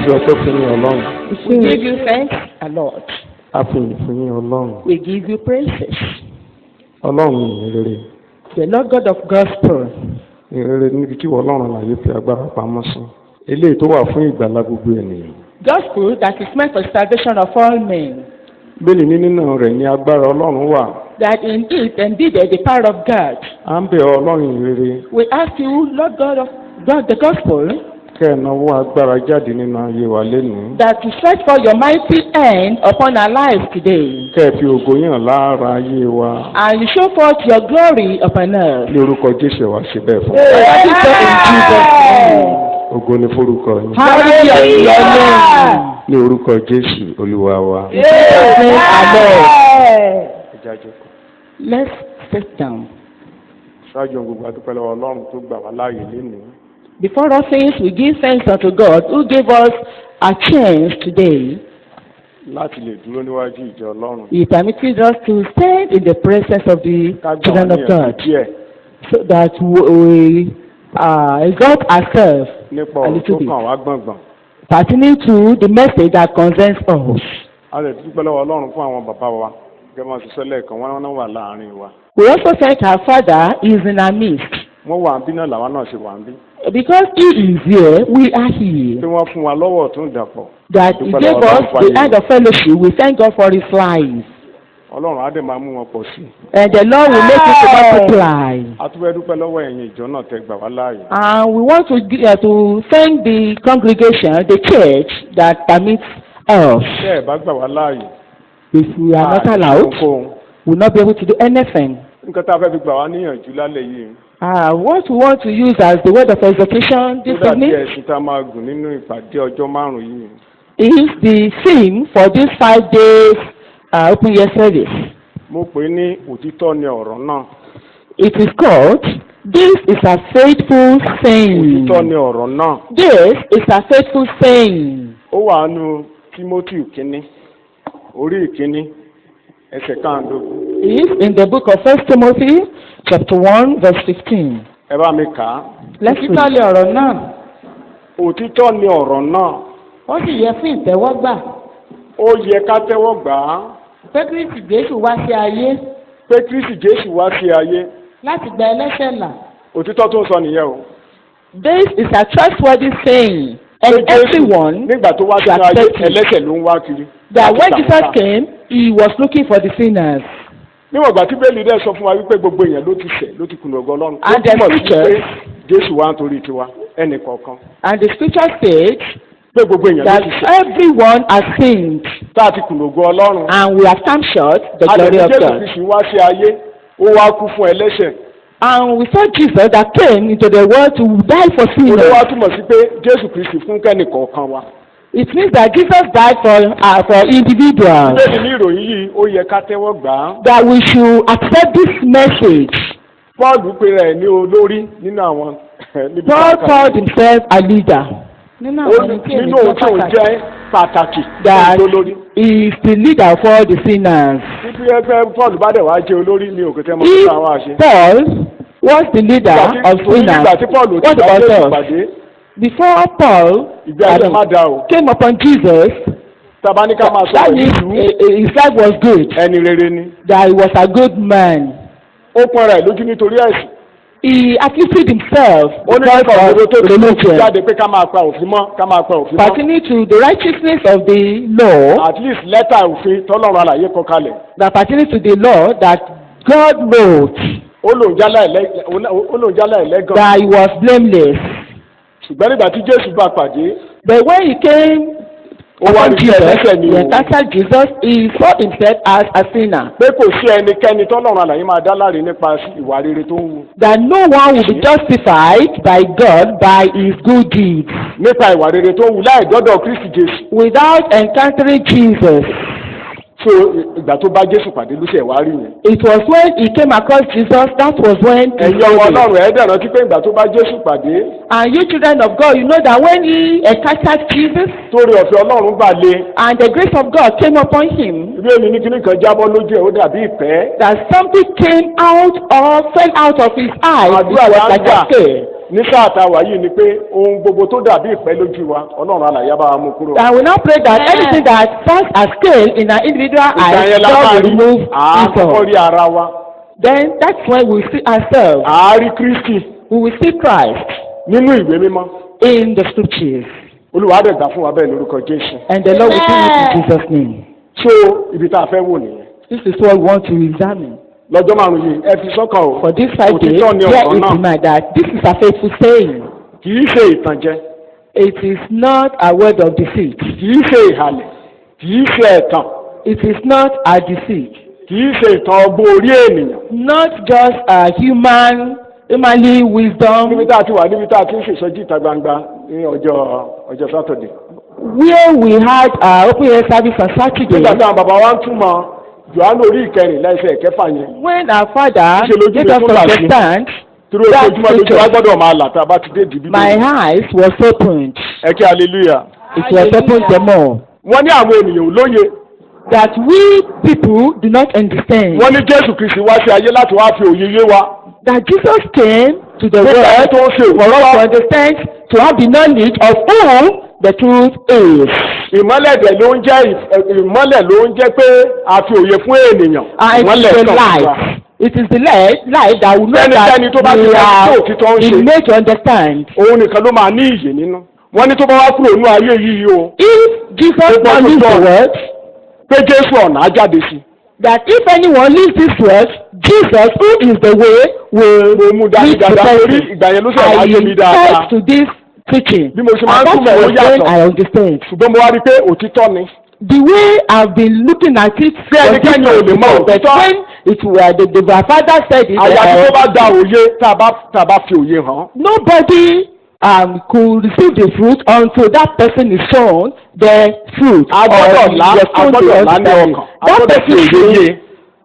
fi ọpẹ́ fún yín Ọlọ́run. We give you thanks a lot. A fi ìyìn fún yín Ọlọ́run. We give you praises. Ọlọ́run ìyìn rere. The Lord God of gospel. Ìyìn rere níbi tí Ọlọ́run àlàyé fi agbára pamọ́ sí. Eléyìí tó wà fún ìgbàlá gbogbo ènìyàn. Gospel that is meant for salvation of all men. Bẹ́ẹ̀ni nínú rẹ̀ ni agbára Ọlọ́run wà. That in it indeed there is the power of God. À ń bẹ̀ Ọlọ́run ìyìn rere. We ask you, Lord God of God, the gospel, Kẹ́ ẹ̀ náwó agbára jáde nínú ayé wa lénìí. that you stretch for your mighty hand upon our lives today. Kẹ́ ẹ̀ fi ògo yàn lára ayé wa. And you show forth your glory upon us. Ní orúkọ Jésù wa ṣe bẹ́ẹ̀ fún wa. That is so in Jesus' name. Ògo ni forúkọ yín. Hallelujah to your name. Ní orúkọ Jésù Olúwa wa. In Jesus' name, amen. Ẹ jẹ́ á jókòó. Let's sit down. Ṣáájú ohun gbogbo a dúpẹ́ lọ́wọ́ Ọlọ́run tó gbà wá láàyè lénìí. Before all things, we give thanks unto God who gave us a chance today. Láti lè dúró níwájú ìjọ Ọlọ́run. He permitted us to stand in the presence of the Ká gbà wá children of níyànjú God, díẹ̀ so that we exalt ourselves nípa a ọ̀rọ̀ little tó bit, kàn wá gbọ̀ngbọ̀n. pertaining to the message that concerns us. A lè dúpẹ́ lọ́wọ́ Ọlọ́run fún àwọn bàbá wa. Gẹ́gẹ́ bí wọ́n ti sọ lẹ́ẹ̀kan, wọ́n náà wà láàárín wa. We also thank our Father, He is in our midst. Wọ́n wà ń bí náà làwa náà ṣe wà ń bí. Because He is here, we are here. Tí wọ́n fún wa lọ́wọ́ ọ̀tún ìdàpọ̀. That He gave us the hand of fellowship. We thank God for His life. Ọlọ́run á dẹ̀ máa mú wọn pọ̀ sí. And the Lord will make it to multiply. A tún fẹ́ dúpẹ́ lọ́wọ́ ẹ̀yin ìjọ náà tẹ́ gbà wá láàyè. And we want to thank the congregation, the church that permits us. Tẹ́ ẹ̀ bá gbà wá láàyè. If we are not allowed, Ohunkóhun. we will not be able to do anything. Nǹkan tá a fẹ́ fi gbà wá níyànjú lálẹ́ yìí. What we want to use as the word of exhortation this Tó dàbí evening ẹ̀sìn tá a máa gùn nínú ìpàdé ọjọ́ márùn-ún yìí. is the theme for this 5 days open year service. Mo pè é ní òtítọ́ ni ọ̀rọ̀ náà. It is called, This is a Faithful Saying. Òtítọ́ ni ọ̀rọ̀ náà. This is a faithful saying. Ó wà nínú Tímótì kínní, orí ìkíní, ẹsẹ̀ káàndógún. It is in the book of 1 Timothy, chapter 1, verse 15. Ẹ bá mi kà á. Let's read ọ̀rọ̀ náà. Òtítọ́ ni ọ̀rọ̀ náà. Ó sì yẹ fún ìtẹ́wọ́gbà Ó yẹ ká tẹ́wọ́ gbà á. pé Kristi Jésù wá sí ayé Pé Kristi Jésù wá sí ayé. láti gba ẹlẹ́ṣẹ̀ là. Òtítọ́ tó ń sọ nìyẹn o. This is a trustworthy saying, and Pé Jésù everyone nígbà tó wá sí should ayé accept it. ẹlẹ́ṣẹ̀ ló ń wá kiri. That when Láti Jesus ṣàkóso. came, He was looking for the sinners. Níwọ̀n ìgbà tí Bẹ́ẹ̀lì dẹ̀ sọ fún wa wípé gbogbo èèyàn ló ti ṣẹ̀ ló ti kùnà ògo Ọlọ́run. Ó And the túmọ̀ sí scriptures- pé Jésù wá nítorí tiwa ẹnì kọ̀ọ̀kan. And the scripture states Pé gbogbo èèyàn ló that ti ṣẹ̀. everyone has sinned, Tá a ti kùnà ògo Ọlọ́run. and we have come short the glory Àdẹ̀bí of Jésù God. Kristi wá sí ayé. Ó wá kú fún ẹlẹ́ṣẹ̀. And we saw Jesus that came into the world to die for Ó sinners. wá túmọ̀ sí pé Jésù Kristi fún kẹ́nì kọ̀ọ̀kan wa. It means that Jesus died for individuals. Bẹ́ẹ̀ni ní ìròyìn yìí ó yẹ ká tẹ́wọ́ gbà á. That we should accept this message. Pọ́ọ̀lù pe rẹ̀ ní olórí nínú àwọn níbi Paul káàkiri. called himself a leader. Nínú ohun tí òun jẹ́ pàtàkì That tó lórí. he is the leader for the sinners. Títí ẹgbẹ́ Pọ́ọ̀lù bá dẹ̀ wá jẹ́ olórí ní òkè tẹ́ mọ́ If fún àwọn àṣẹ. Paul was the leader of sinners, Nígbà tí Pọ́ọ̀lù ti what bá about Jésù us? pàdé, Before Paul ìgbé ayé má da o. came upon Jesus, Tàbá ní ká máa sọ that ìlú his life was good, ẹni rere ni. that he was a good man. Ó pọn rẹ̀ lójú nítorí ẹ̀sìn. He afflicted himself Ó ní because nípa òdodo tó of ti mú religion, jáde pé ká máa pa òfin mọ́, ká máa pa òfin mọ́. pertaining to the righteousness of the law, At least lẹ́tà òfin tọ́lọ́run àlàyé kọ kalẹ̀. that pertaining to the law that God wrote, Ó lòun jálá ẹlẹ́gàn. that he was blameless. Ṣùgbọ́n nígbà tí Jésù bá pàdé, But when he came ó wá upon rí Jesus, ẹlẹ́ṣẹ̀ ni he o. encountered Jesus, he saw himself as a sinner. Pé kò sí ẹnikẹ́ni tọ́lọ́run àlàyé máa dá láre nípa ìwà rere tó ń wù. That no one will be justified by God by his good deeds Nípa ìwà rere tó ń wù láì dọ́dọ̀ Kristi Jésù. without encountering Jesus. So ìgbà tó bá Jésù pàdé ló ṣe wá rí yẹn. It was when he came across Jesus, that was when he Ẹ̀yin ọmọ Ọlọ́run ẹ̀ dẹ̀ rántí pé ìgbà tó bá Jésù pàdé. And you children of God, you know that when he encountered Jesus Torí ọ̀fẹ́ Ọlọ́run bà lé. and the grace of God came upon him, Ìwé mi ní kíní kan jábọ́ lójú ẹ̀ ó dàbí ìpẹ́. that something came out or fell out of his eyes, it Àdúrà was là ń like gbà. a scale. ní sáà tá a wà yìí ni pé ohun gbogbo tó dàbí ìpẹ́ lójú wa ọlọ́run alàyè bá wa mú kúrò. I will now pray that anything that stands as scale in our individual ìgbà eyes, yẹn la máa God will rí remove àkọ́kọ́ it. rí ara wa. Then that's when we will see ourselves. àárí Kristi We will see Christ nínú ìwé mímọ́. in the scriptures. Olúwa dẹ̀ gbà fún wa bẹ́ẹ̀ lórúkọ Jésù. And the Lord will do it in Jesus' name. so ibi tá a fẹ́ wò nìyẹn. This is what we want to examine. lọ́jọ́ márùn-ún yìí ẹ fi sọ́kàn o. For this 5 days, òtítọ́ ni bear ọ̀rọ̀ it náà. in mind that this is a faithful saying. kì í ṣe ìtànjẹ. It is not a word of deceit. kì í ṣe ìhàlẹ̀. kì í ṣe ẹ̀tàn. It is not a deceit. kì í ṣe ìtàn ọgbọ́n orí ènìyàn. Not just a humanly wisdom. níbi tá a ti wà níbi tá a ti ń ṣèṣọ́jú ìta gbangba ní ọjọ́ Saturday. Where we had our open air service on Saturday. nígbà táwọn bàbá wa ń túmọ̀ Jòhánù orí ìkẹrìnlá ẹsẹ̀ ìkẹfà yẹn. When our father Ṣe lójú made mi us tún là sí. understand torí that ojoojúmọ́ lójú wa scripture, gbọ́dọ̀ máa là tá a bá ti dé ìdìbí. my eyes was opened. ẹ kí hallelujah. It was opened the more. wọ́n ní àwọn ènìyàn ò lóye. That we people do not understand. wọ́n ní Jésù Kristi wá sí ayé láti wá fi òye yé wa. That Jesus came to the Nígbà world tó ń ṣe for us to òtítọ́. understand, to have the knowledge of who the truth is. ìmọ́lẹ̀ dẹ̀ ló ń jẹ́ ìmọ́lẹ̀ ló ń jẹ́ pé a fi òye fún ènìyàn. And it is the light. It is the light that will know Ẹnikẹ́ni tó bá that ti we mọ are tí òtítọ́ ń ṣe. in made to understand. òun nìkan ló máa ní ìyè nínú. wọ́n ní tó bá wá kúrò nínú ayé yìí o. If Jesus Ó gbọ́dọ̀ leaves the tọ́. world, pé Jésù ọ̀nà á jáde sí. that if anyone leaves this world, Jesus, who is the way, will mo mú dání lead the dáadáa torí person. ìgbà yẹn ló sọ̀rọ̀ I ayé mi dáadáa. refer to this teaching. Bí mo ṣe máa And ń that's túmọ̀ ó when yàtọ̀. I understand. ṣùgbọ́n mo wá rí i pé òtítọ́ ni. The way I've been looking at it, Bí ẹnikẹ́ni ò lè mọ but òtítọ́. when it was the father said it, àyàfi tó bá da òye tá a bá fi òye hàn. nobody could receive the fruit until that person is shown the fruit. a gbọ́dọ̀ lá the a fruit gbọ́dọ̀ of lá ní understanding. ọkàn a That gbọ́dọ̀ fi person òye should, yé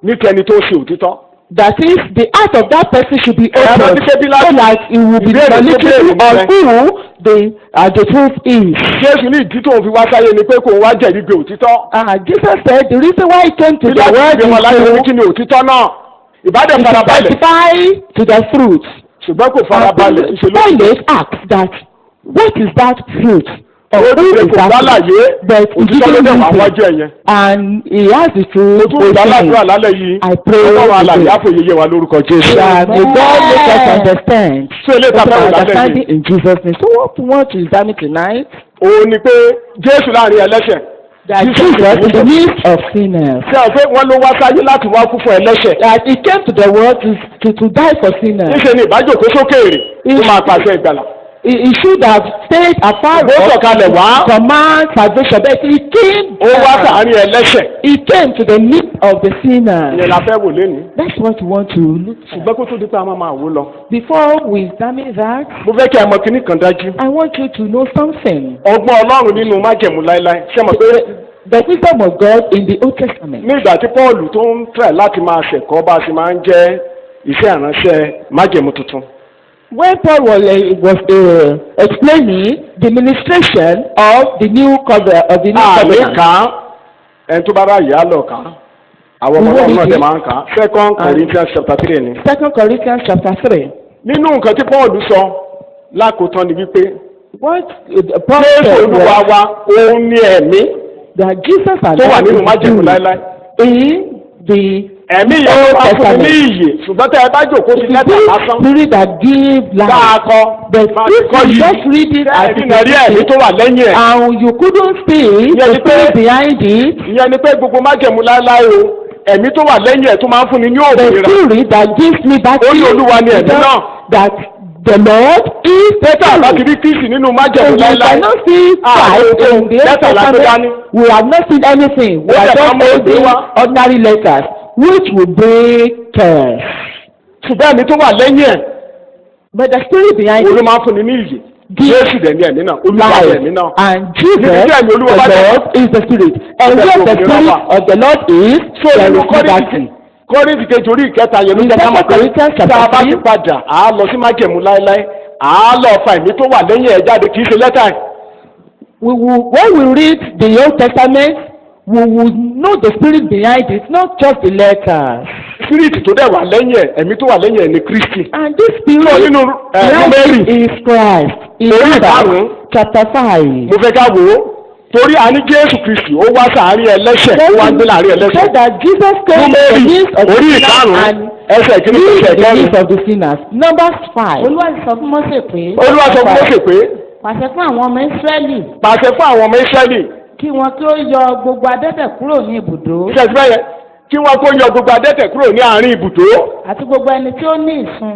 ní tẹni tó ṣe òtítọ́. that is, the heart of that person should be Ẹ̀rọ open ti ṣe bí so láti that it will be ìbéèrè tó knowledgeable béèrè on who the truth is. Jésù ní ìdí tóun fi wá sáyé ni pé kóun wá jẹ̀rí gbé òtítọ́. Jesus said the reason why he came to bí the láti world gbé wọn láyé is ní kí ni òtítọ́ náà. ìbádẹ́ to farabalẹ̀ testify to the fruit. ṣùgbọ́n kò farabalẹ̀ ìṣèlú. Pilate asked that, what is that fruit? ó ti ṣe kò gbálàyé But he òtítọ́ ló didn't dẹ̀ wá listen. wájú ẹ̀yẹn. And he has the truth. mo tún gbàládùra lálẹ́ yìí. I pray ọlọ́run alàyè today àfòyeye wa lórúkọ Jésù. that may God make us understand. ṣé ilé ìta fẹ́ wò lálẹ́ Understanding yìí. in Jesus' name. So what we want to examine tonight, òun ni pé Jésù láàrin ẹlẹ́ṣẹ̀. that Jesus in the midst of sinners, ṣé o pé wọ́n ló wá sáyé láti wá kú fún ẹlẹ́ṣẹ̀. that he came to the world to die for sinners. níṣẹ́ ni ìbájòkó sókèèrè tó máa pàṣẹ ìgbàlà. He should have stayed apart Ó sọ̀kalẹ̀ wá. from man's salvation, but he came. ó wá sàárín ẹlẹ́ṣẹ̀. He came to the midst of the sinners. ìyẹn la fẹ́ wò lénìí. That's what we want to look at. ṣùgbọ́n kó tó di pé a máa wò lọ. Before we examine that, mo fẹ́ kí ẹ mọ kíní kan dájú. I want you to know something. ọgbọ́n Ọlọ́run nínú májẹ̀mú láéláé. ṣé mo pé The wisdom of God in the Old Testament. ní ìgbà tí Pọ́ọ̀lù tó ń tẹ̀ láti máa ṣẹ̀kọ́ bá a ṣe máa ń jẹ́ iṣẹ́ ìránṣẹ́ májẹ̀mú tuntun. When Paul was explaining the ministration of the new covenant, àlè kan ẹni tó bá bá yà á lọ kàn án. àwọn ọmọ Ọlọ́run náà dẹ̀ máa ń kàn án. 2 Corinthians chapter 3 ni. 2 Corinthians chapter 3. nínú nǹkan tí Pọ́ọ̀lù sọ lákòótán ni wípé What Paul Jésù said Olúwa was wa òun ní ẹ̀mí that Jesus and tó wà God nínú is májẹ̀mú Jew láéláé. in the ẹ̀mí yẹn ló wá fún mi ní ìyè ṣùgbọ́n tẹ́ ẹ bá jòkó sí lẹ́tà lásán spirit that give tá life. a kọ But máa if kọ́ you yìí just read it as ẹ̀mí it náà rí ẹ̀mí is tó wà lẹ́yìn ẹ̀. and you couldn't see Ìyẹn the ni pé- spirit behind it, ìyẹn ni pé gbogbo májẹ̀mú láéláé o ẹ̀mí tó wà lẹ́yìn ẹ̀ tó máa ń fún ni ní the òmìnira. spirit that gives me that Ó ní Olúwa ni ẹ̀mí náà. that the Lord is the Pétà bá ti spirit. rí Kristi nínú So májẹ̀mú we láéláé. cannot see Christ in the Old Lẹ́tà la gbé dání. Testament. We have not seen anything. We Ó are dẹ̀ just máa mú òde holding wá. ordinary letters which will bring curse. ṣùgbọ́n ẹ̀mí tó wà lẹ́yìn ẹ̀ But the spirit behind òun ló it máa ń fún ni ní ìyè. Give Jésù dẹ̀ ní ẹ̀mí náà Olúwa ni life, ẹ̀mí náà. and Jesus, Níbi tí ẹ̀mí the Olúwa bá dé. Lord, is the spirit. And Ó dẹ̀ where fi the òmìnira spirit wà. of the Lord is, there nínú is liberty. Kọ́ríńtì kejì orí ìkẹta yẹn ló In jẹ́ ká mọ̀ 2 Corinthians pé tá a chapter bá 3, ti padà à á lọ sí májẹ̀mú láéláé à á lọ fa ẹ̀mí tó wà lẹ́yìn ẹ̀ jáde kì í ṣe lẹ́tà ẹ̀. when we read the Old Testament, we will know the spirit behind it, not just the letters. spirit tó dẹ̀ wà lẹ́yìn ẹ̀ ẹ̀mí tó wà lẹ́yìn ẹ̀ ní Kristi. And this So spirit nínú Númérì is Christ. In orí Numbers ìkarùn-ún chapter 5. mo fẹ́ ká wò ó torí a ní Jésù Kristi ó wá sáàárín ẹlẹ́ṣẹ̀ ó wá gbé láàárín Said ẹlẹ́ṣẹ̀. that Jesus came to the midst of the orí sinners ìkarùn-ún and ẹsẹ̀ kìíní healed ẹsẹ̀ the kẹrin. midst of the sinners. Numbers 5. Olúwa sọ fún Mósè pé Olúwa sọ fún Mósè pé pàṣẹ fún àwọn ọmọ Ísírẹ́lì pàṣẹ fún àwọn ọmọ Ísírẹ́lì kí wọn kí ó yọ gbogbo adẹ́tẹ̀ kúrò ní ibùdó ṣẹ́ẹ̀tì bẹ́yẹn kí wọ́n kó yọ gbogbo adẹ́tẹ̀ kúrò ní àárín ibùdó àti gbogbo ẹni tí ó ní ìsun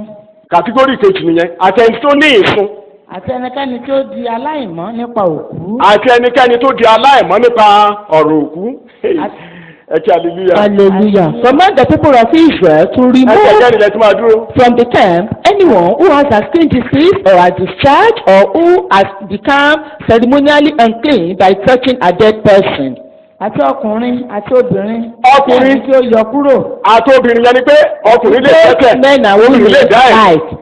kàtígórì kejì nìyẹn àti ẹni tó ní ìsun àti ẹnikẹ́ni tí ó di aláìmọ́ nípa òkú àti ẹnikẹ́ni tó di aláìmọ́ nípa ọ̀rọ̀ òkú ẹ kí hallelujah. Hallelujah. Command the people of Israel to ẹsẹ̀ remove kẹrin lẹ ti máa dúró. from the camp anyone who has a skin disease or a discharge or who has become ceremonially unclean by touching a dead person. àti ọkùnrin àti obìnrin Ọkùnrin. tí ó yọ kúrò àti obìnrin yẹn ni pé ọkùnrin lè tẹ́tẹ̀ Men and women obìnrin lè dá ẹ̀ alike.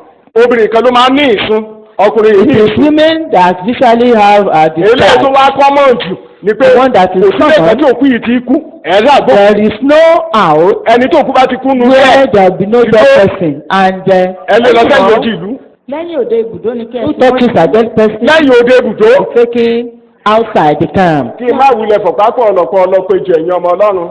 obìnrin kan ló máa ń ní ìsun ọkùnrin yìí It ní is ìsun. women that usually have a èyí tó discharge. wá kọ́mọ̀ jù ni pé The one that is kò sí ẹ̀ka common. tí òkú yìí ti kú ẹ̀rọ àgbo There is no out ẹni tó kú bá ti kú nu where ẹ̀ there will be no You dead know, person and ẹ lè lọ sẹ́yìn anyone ojú ìlú lẹ́yìn òde ibùdó ni kí ẹ who fi touches a wọ́n dead person lẹ́yìn òde ibùdó is taken outside the camp. kí n má wulẹ̀ fọ̀pápọ̀ ọlọ́pọ̀ ọlọ́pẹ̀jọ ẹ̀yin ọmọ Ọlọ́run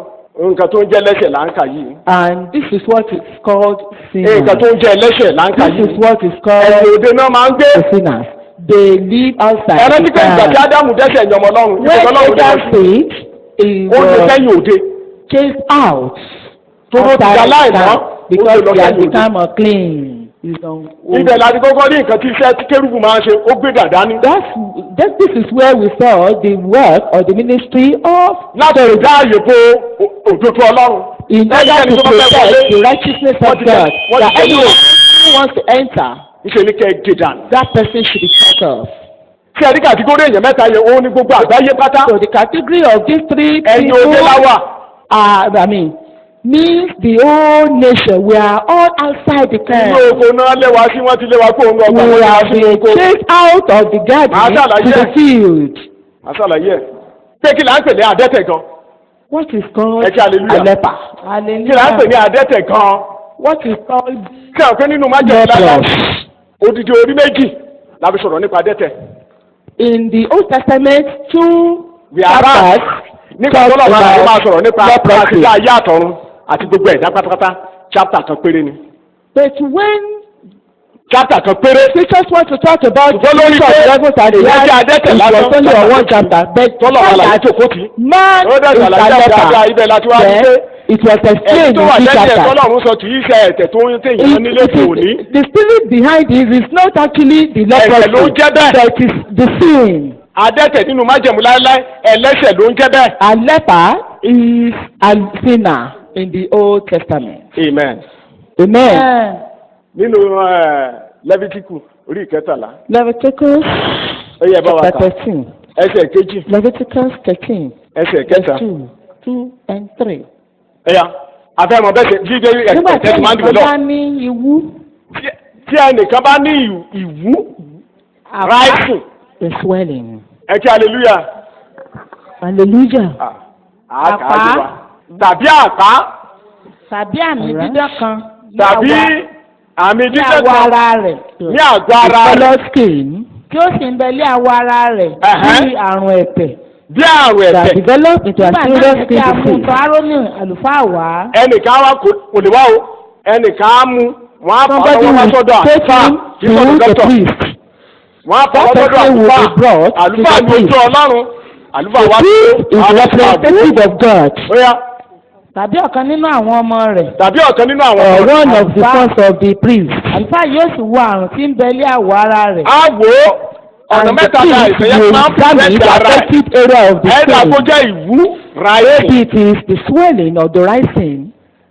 nǹkan tó ń jẹ́ lẹ́sẹ̀ là ń kà yìí And this is what is called sinners. nǹkan tó ń jẹ́ lẹ́sẹ̀ là ń kà This is yìí what is called ẹ̀yìn òde náà máa ń gbé the sinners. They live outside ẹ̀rọ tí the pé ìgbà tí camp. Ádámù dẹ́ṣẹ̀ ẹ̀yin ọmọ Ọlọ́run When ìgbà Ọlọ́run Adam dẹ́ṣẹ̀ sinned, he ó lè was sẹ́yìn òde chased out tó ló ti outside dá the láìmọ́ camp ó because lè lọ he has sẹ́yìn òde. become unclean. He's un- ibẹ̀ láti kọ́kọ́ ní nǹkan tí iṣẹ́ tí kérúbù máa ń ṣe ó gbé dàda ní. This is where we saw the work or the ministry of láti rí dáàyè bo òdodo Ọlọ́run. in order to protect the righteousness of God. That anyone who wants to enter, níṣẹ́ ní kẹ́ ẹ gé dànù. that person should be cut off. tí a ní kàtígórì èèyàn mẹ́ta yẹn òun ní gbogbo àgbáyé pátá. So the category of these three ẹ̀yin people òde láwà. means the whole nation. We are all outside the inú camp. oko náà léwa sí wọ́n ti léwa kó òun ọgbà We wọn léwa have sí been oko. chased out of the garden Màá ṣàlàyé to the ẹ̀. field. àṣàlàyé ẹ̀ pé kí là ń pè ní adẹ́tẹ̀ gan. What is called Ẹ kí hallelujah. a leper? kí là ń pè ní adẹ́tẹ̀ gan. What is called kí àwọn pé nínú májèlé lára leprous? odidi orí méjì la fi sọ̀rọ̀ nípa adẹ́tẹ̀. In the Old Testament, two We are chapters nígbà tó lọ́wọ́ àwọn máa sọ̀rọ̀ nípa àti ayé àtọ̀run àti gbogbo ẹ̀dá pátápátá chapter kan péré ni. But when chapter kan péré. Christians want to talk about ṣùgbọ́n lórí pé Jesus and the èyí jẹ́ adẹ́tẹ̀ it lásán was only on one chapter. But tọ́lọ̀ wà láyé that tó kó tì í. man ó dẹ̀ is a ṣàlàyé àgbà leper. ibẹ̀ láti wá sí pé Then it was ẹ̀sìn explained tó in wà this lẹ́yìn ẹ̀ chapter. tọ́lọ́run sọ kì í ṣe ẹ̀tẹ̀ tó ń téèyàn ní lóde òní. The spirit behind it is not actually the Ẹ̀ṣẹ̀ ló ń leprosy, jẹ́ bẹ́ẹ̀. but it is the sin. adẹ́tẹ̀ nínú májẹ̀mú láéláé ẹlẹ́ṣẹ̀ ló ń jẹ́ bẹ́ẹ̀. A leper is a sinner in the Old Testament. amen. Amen. nínú lẹ́fítíkù orí ìkẹtàlá Leviticus ó yẹ bá wa chapter kà 13. ẹsẹ̀ kejì Leviticus 13, ẹsẹ̀ kẹta verse 2, 2 and 3. ẹ̀yà afẹ́mọ̀ bẹ́ẹ̀ ṣe jíjẹ́ nígbà tí ẹ̀sẹ̀ máa ń ẹnìkan dùn lọ. bá ní ìwú tí ẹnìkan bá ní ìwú ráìsì The swelling. ẹ kí hallelujah. Hallelujah. Àpá. tàbí àpá tàbí àmì Alright. dídán kan ní tàbí àwọ̀- àmì ní dídán àwọ̀ kan ara rẹ̀ ní àgọ́ ara rẹ̀ Color skin tí ó sì ń bẹ lé àwọ̀ ara rẹ̀ Ẹ̀hẹ́. bí àrùn ẹ̀tẹ̀. bí àrùn that ẹ̀tẹ̀. develop into an nígbà serious náà ni kí skin a mú disease. tọ́ Árónì àlùfáà wá. ẹnìkan wá kò lè wá o ẹnìkan á mú wọn á fọ Somebody ọlọ́wọ́ wá will sọ́dọ̀ take àlùfáà him kì í sọ̀dọ̀ to the dọ́tọ̀ priest. wọn á fọ That ọlọ́wọ́ sọ́dọ̀ person will be brought to àlùfáà the ní ojú priest. Ọlọ́run àlùfáà wá The priest is representative of God, ó yá tàbí ọ̀kan nínú àwọn ọmọ rẹ̀. tàbí ọ̀kan nínú àwọn or ọmọ one rẹ̀ of the sons of the priest. àlùfáà yóò sì wo àrùn tí ń bẹ lé àwọ̀ ara rẹ̀. á wò ó ọ̀nà And the mẹ́ta náà priest ìṣẹ̀yẹ will máa ń examine pèsè the ara ẹ̀ affected area of the ẹ̀dá kó skin. jẹ́ ìwú ráìsì Maybe it is the swelling or the rising,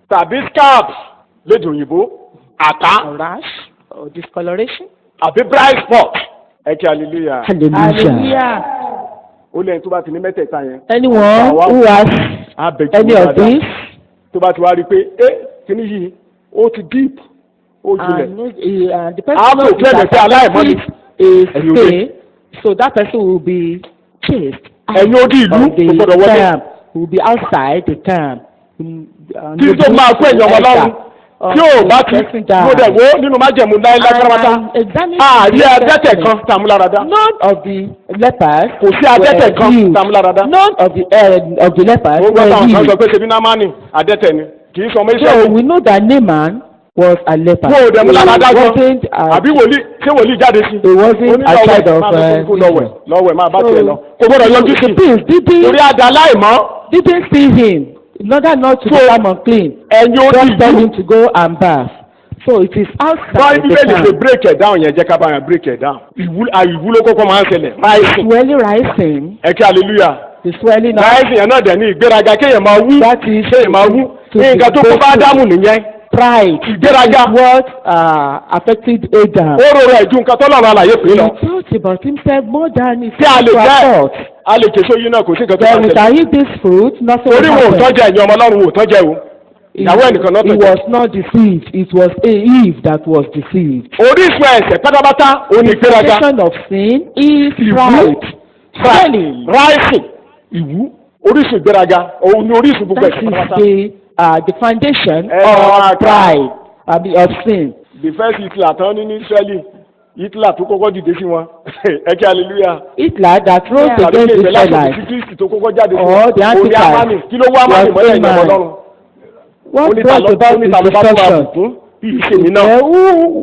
tàbí scalp lédè òyìnbó àtá or rash, or discoloration. àbí bright spot ẹ kí hallelujah Hallelujah. hallelujah. ó lẹ́yìn tó bá ti ní mẹ́tẹ̀ẹ̀ta yẹn Anyone who has á bẹ̀ jù any ú of dáadáa. these, tó bá ti wá rí i pé kíní yìí ó ti deep ó jinlẹ̀ and the person Á knows proclaim that pé aláìmọ́ ni. is Ẹ̀yin òde. stay, so that person will be chased ẹ̀yin odi ìlú of kò gbọ́dọ̀ the wọlé camp, will be outside the camp. tí tó máa kó ẹ̀yàn ọmọ lọ́rùn tí ò bá ti mo dẹ̀ wo nínú májẹ̀mú láéláé pátápátá ààrí adẹ́tẹ̀ kan tàmúláradá. None of the lepers kò sí adẹ́tẹ̀ kan tàmúláradá. None of the lepers ó gbọ́dọ̀ àwọn kan were sọ pé ṣebí Námánì adẹ́tẹ̀ ni kì í sọ ọmọ so Ísírẹ́lì. we know that Naaman was a leper. kó o dẹ̀ mú láradá He gan wasn't àbí wòlíì ṣé wòlíì jáde sí. he wasn't a child of lọ́wẹ̀ máa bá tiẹ̀ lọ kò gbọ́dọ̀ yọjú sí i torí àdá láìmọ́. didn't see him in order not to become unclean. ẹ̀yin ó Just tell ti him to go and bath. So it is outside báyìí the bíbélì ṣe camp. break it down yẹn jẹ́ ká bá yẹn break it down. ìwúlò kọ́kọ́ máa ń ṣẹlẹ̀ rising. Swelling rising. ẹ kí hallelujah. The swelling up. rising yẹn náà dẹ̀ ní ìgbéraga kéèyàn máa wú That is kéèyàn máa wú to ní nǹkan tó kó bá Ádámù nìyẹn. pride. ìgbéraga. That is what affected Adam. ó rọrọ ẹ̀jú nǹkan tó lọ́rùn àlàyé pé lọ. He thought about himself more than his tí a lè jẹ́ thought. a lè késo yín náà kò sí nǹkan tó Then bá we ṣẹlẹ̀. can eat this fruit, nothing torí will wọn ò happen. tọ́jà ẹ̀yin ọmọ Ọlọ́run wò tọ́jà o. ìyàwó ẹnìkan náà He tọ́jà. was not deceived. It was Eve that was deceived. orísun ẹ̀ṣẹ̀ pátápátá ó ní ìgbéraga. The foundation of sin is pride. Swelling. rising ìwú orísun ìgbéraga òun ni orísun gbogbo That ẹ̀ṣẹ̀ is pátápátá. the foundation Ẹ̀rọ of pride, of sin. the first Hitler tán ní Israeli Hitler tó kọ́kọ́ dìde sí wọn ẹ kí hallelujah. Hitler that rose Yeah. tàbí against kí ìṣẹ̀lẹ̀ àṣọ Israelites. sí Kristi tó kọ́kọ́ jáde sí Or the orí Antichrist. Amani kí ló wá Amani mọ́lẹ̀ Was ìjọba man. Ọlọ́run. What brought about the oníta ló bá tó máa destruction? bùkún bí ìṣèmí náà.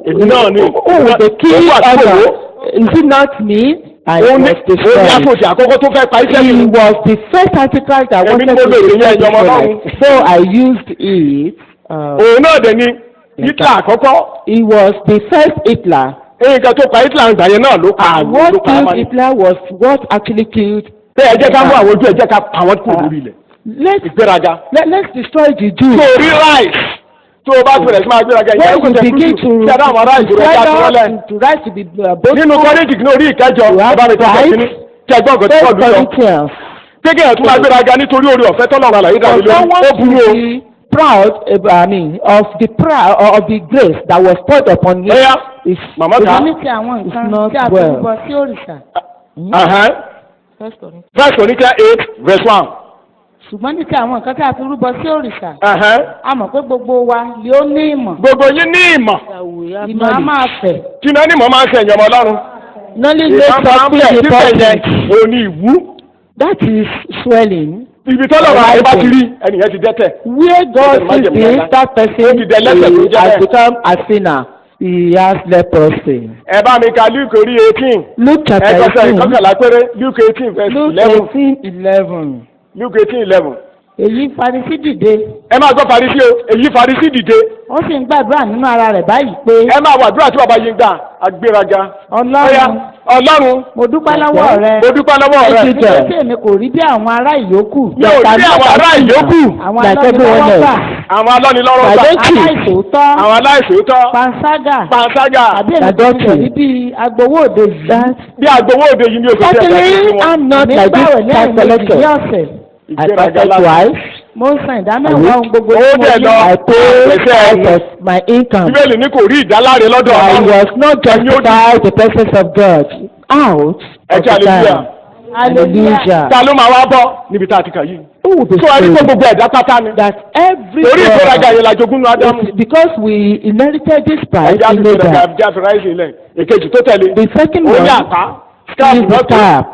Èmi náà ni. Who the king Ó wà tó wò ó. of is it not me? I ó ní was destroyed. àtòjì àkọ́kọ́ tó fẹ́ pa iṣẹ́ He mi. was the first Antichrist that Èmi wanted ni mo to lò èyí destroy ẹ̀yin ọmọ Ọlọ́run. Israelites. So I used it. òun náà dẹ̀ ni Hitler àkọ́kọ́. He was the first Hitler. nǹkan tó pa Hitler àgbà yẹn náà ló pa And what ló pa killed Amani. Hitler was what actually killed. bẹ́ẹ̀ ẹ jẹ́ ká mú àwọn ojú ẹ jẹ́ ká pa wọ́n kúrò lórí ilẹ̀. ìgbéraga. Let's destroy the Jews. tó rí rice tó o bá bẹ̀rẹ̀ sí máa gbéraga ìyẹn kò When tẹ̀ you begin kúrú to kí adá àwọn ará ìjọba ẹja tó wọlé. to rise to be both nínú kọ́lẹ́jì ní orí ìkẹjọ ọba mi tó kẹ́ kínní kí ẹgbọ́n ọ̀gọ́ tí wọ́n lù lọ. Corinthians. kéèké ẹ̀ tún máa gbéraga nítorí orí ọ̀fẹ́ tọ́lọ́run àlàyé dàbí For lórí someone ó to burú o. be proud, of the grace that was poured upon him Ẹ̀yà is màmá ta. ní ti àwọn nǹkan not tí a fi well. rúbọ sí òrìṣà. First Corinthians. First Corinthians 8:1. ṣùgbọ́n ní ti àwọn nǹkan tí a fi rúbọ sí òrìṣà. Ẹ̀hẹ́n. a mọ̀ pé gbogbo wa yóò ní ìmọ̀. gbogbo yín ní ìmọ̀ ìmọ̀ a máa fẹ̀. kí náà ní ìmọ̀ máa ń ṣe ẹ̀yàn ọmọ Ọlọ́run. Knowledge ìmọ̀ makes máa us ń bẹ̀ feel síbẹ̀ yẹn important. òní ìwú. That is swelling. ibi tọ́lọ́run àyè bá ti rí ẹnìyẹn ti dẹ́tẹ̀. Where God sees this, that person Ó ti dẹlẹ́ṣẹ̀ tó jẹ́ has bẹ́ẹ̀. become a sinner. He has leprosy. ẹ bá mi ka Luke orí 18. Luke chapter ẹ̀kọ́sẹ̀ 18. ìkọ́kànlá péré Luke 18 verse Luke 11. 18:11. Luke 18:11. èyí Farisí dìde ẹ máa gbọ́ Farisí o èyí Farisí dìde ó sì ń gbàdúrà nínú ara rẹ̀ báyìí pé ẹ máa wà àdúrà tí bàbá yín gbà agbéraga. Ọya, Ọlọ́run Ọlọ́run mo dúpẹ́ lọ́wọ́ rẹ mo dúpẹ́ lọ́wọ́ rẹ. nítorí tí èmi kò rí bí àwọn ará ìyókù mi ò rí àwọn ará ìyókù àwọn Like everyone alọ́nilọ́wọ́gbà àwọn alọ́nilọ́rọ̀ gbà aláìsòótọ́ àwọn aláìsòótọ́ panṣágà panṣágà àbí èmi kò Adultery. tẹ̀lé bí agbowó òde yìí bí agbowó òde yìí ní oṣù tí ẹ bá ti Certainly, rí wọn. I'm not like nígbà this wẹ̀ tax lẹ́yìn méjì ní collector. ọ̀sẹ̀ I ìgbéraga fasted lásán. twice. mo ń san ìdámẹ́wàá ohun gbogbo Ó tí mo dẹ̀ ní lọ. I paid Ẹ̀ṣẹ̀ out ẹ̀yìn. of my income. Bíbélì ní kò rí ìdáláre lọ́dọ̀ I Ọlọ́run. was not justified the presence of God. Out Ẹ of jẹ́ the hallelujah. time. Hallelujah. ta ló máa wá bọ́ níbi tá a ti kà yìí. Who will be tó ẹni tó saved? gbogbo ẹ̀dá pátá ni. That every torí ìgbéraga yẹn la jogún ní Ádámù. it's because we inherited this pride ẹja fi in ìgbéraga Adam. ẹja fi ráìsì ilẹ̀ èkejì tó tẹ̀lé. The second ó one ní àpá is skáàbù the náà tó. scarf.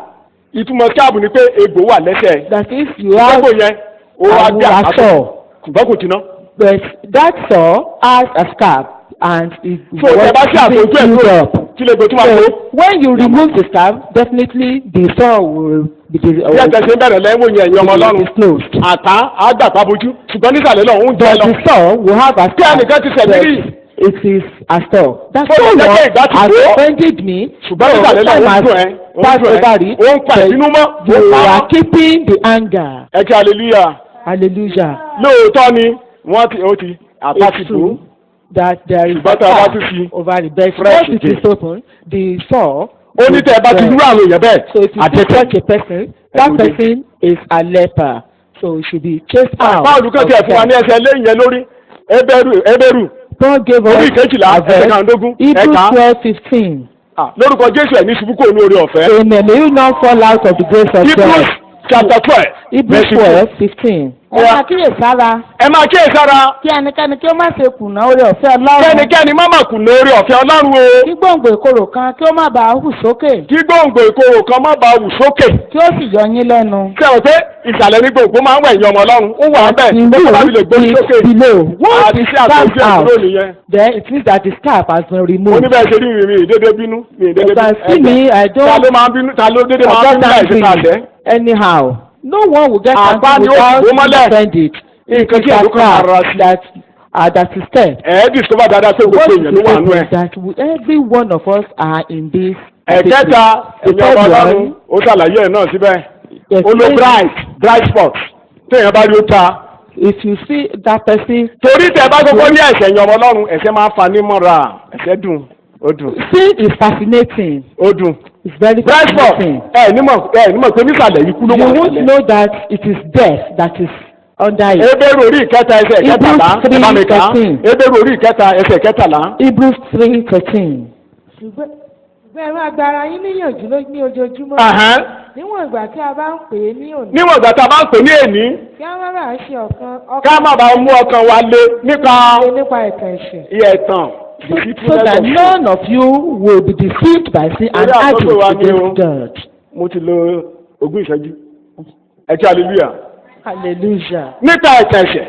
ìtumọ̀ skáàbù ni pé egbò wà lẹ́sẹ̀. That is, you have ìgbàgbọ́ yẹn ó wá gbé a àpá saw, ṣùgbọ́n kò jiná. but that saw has a scarf and it so ẹ bá ṣe àtòjú ẹ̀ filled tó up. kí lè gbé tó máa tó. So when you remove the scarf, definitely the saw will be bí ẹ̀jẹ̀ ṣe ń bẹ̀rẹ̀ lẹ́wọ̀n yẹn ẹ̀yin ọmọ Ọlọ́run. disclosed. àtá àgbàpá bojú ṣùgbọ́n nísàlẹ̀ náà ń jẹ́ But lọ. the saw will have a Kí ẹnìkan ti sẹ̀mí rí. but it is a saw. That Bó saw lè jẹ́ pé ìgbà ti has tó. offended me. ṣùgbọ́n nísàlẹ̀ náà ń dùn ẹ́ Pass over it. ó ń pa ìbínú mọ́ ó ń You pa are á. keeping the anger. ẹ kí hallelujah. Hallelujah. lóòótọ́ ni wọ́n ti ó ti àpá ti It's bò ó. true that there is Ṣùgbọ́n tá a bá tún fi over the bed. fresh Once it is again. open, the saw. ó ní tẹ́ ẹ bá ti rú àwọn èèyàn bẹ́ẹ̀ So if you see àtẹ̀tẹ̀. such a person, that Ẹ̀kúndé. person is a leper. So he should be chased out. àpá olùkọ́ tí ẹ̀ fún wa ní ẹsẹ̀ lẹ́yìn yẹn lórí Hébérù God gave orí us ìkejìlá a ẹsẹ̀ verse. kàndógún Hebrews ẹ̀ka 12:15. lórúkọ Jésù ẹ̀ ní ṣubú kò ní orí ọ̀fẹ́. Amen. May you not fall out of the grace of Hebrews God. chapter 12 Hebrews verse 15. 12:15. ẹ máa kíyèsára. ẹ máa kíyèsára. kí ẹnikẹ́ni kí ó má ṣe kùnà oore ọ̀fẹ́ Ọlọ́run. kí ẹnikẹ́ni má mà kùnà oore ọ̀fẹ́ Ọlọ́run o. kí gbòǹgbò ìkorò kan kí ó má bàa hù sókè. kí gbòǹgbò ìkorò kan má bàa hù sókè. kí ó sì yọ yín lẹ́nu. ṣé o pé ìsàlẹ̀ ní gbòǹgbò máa ń wẹ̀ yín ọmọ Ọlọ́run ó wà bẹ́ẹ̀ tó bá lè gbórí sókè. àti sí àtúnṣe ìdúró nìyẹn. Then it means that the scarf has been removed. ó ní bẹ́ẹ̀ ṣe rí mi ìdédé bínú mi ìdédé bínú. See me, I don't. ta ló máa ń bínú ta ló dédé máa ń bínú láì ṣe kàlẹ́. Anyhow, no one will get Àgbá ni ó without kò mọ́lẹ̀. offended. nǹkan tí ìlú kan ara sí. That is ten. discover dáadáa pé gbogbo èèyàn ló wà nú ẹ̀. That every one of us are in this. ẹ̀kẹta èèyàn ọmọ Ọlọ́run ó ṣàlàyé ẹ̀ náà síbẹ̀. ó lo bright spot téèyàn bá rí ó ta. If you see that person. torí tẹ bá gbogbo ní ẹ̀ṣẹ̀ èèyàn ọmọ Ọlọ́run ẹ̀ṣẹ̀ máa ń fa ní mọ́ra ẹ̀ṣẹ̀ dùn ó dùn. Sin is fascinating. ó dùn. It's very bright spot fascinating. nímọ̀ pé nísàlẹ̀ yìí kú ló wà nísàlẹ̀. You won't know that it is death that is under it. Hébérù orí ìkẹta ẹsẹ̀ kẹtàlá ẹ̀bámẹ́ka. Hébérù orí ìkẹta ẹsẹ̀ kẹtàlá. Hebrews 3:13. ṣùgbọ́n ẹ máa gba ara yín níyànjú ní ojoojúmọ́. níwọ̀n ìgbà tí a bá ń pè é ní òní. níwọ̀n ìgbà tí a bá ń pè ní èní. kí a má bàa ṣe ọkàn. ká má bàa mú ọkàn wa lé nípa ẹ̀tàn ẹ̀ṣẹ̀. ẹ̀tàn. So that none of you will be deceived by sin and argue against God. Mo ti lo ogún ìṣẹ́jú. Ẹ kí hallelujah. Hallelujah. Nípa ẹ̀ṣẹ̀ ẹ̀ṣẹ̀.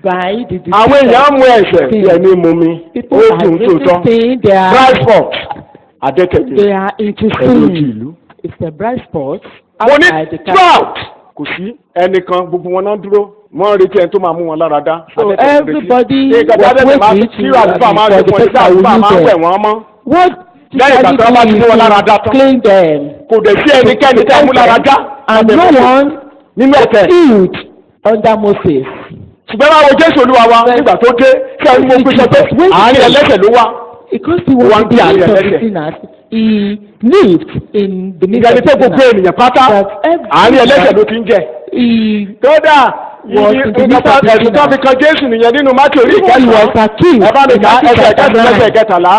By the decision. Àwọn èèyàn mú ẹ̀ṣẹ̀ bí ẹni mú mi. People are resisting their. Bright spot. Adẹ́tẹ̀jẹ̀. They are into sin. It's the bright spot. Mo ní drought. Kò sí ẹnìkan gbogbo wọn náà dúró. Wọ́n retí ẹni tó máa mú wọn lára dá. So everybody was waiting for the person who will do What clean them? Kò dẹ̀ sí ẹnikẹ́ni tí a mú lára dá. And no one nínú ẹ̀tẹ̀. healed under Moses. Ṣùgbọ́n báwo Jésù Olúwa wa nígbà tó dé kí ẹni mo pèsè pé àárín ẹlẹ́ṣẹ̀ ló wá. Because he was the least of the sinners, he lived in the midst of the sinners. Ìgbàlè tó gbogbo ènìyàn pátá àárín ẹlẹ́ṣẹ̀ ló ti ń jẹ. Kódà ẹ̀sùn tó fi kan Jésù nìyẹn nínú Mátíù orí ìkẹsàn-án. Ẹ bá mi ká ẹsẹ̀ kẹsàn-án ẹsẹ̀ kẹtàlá.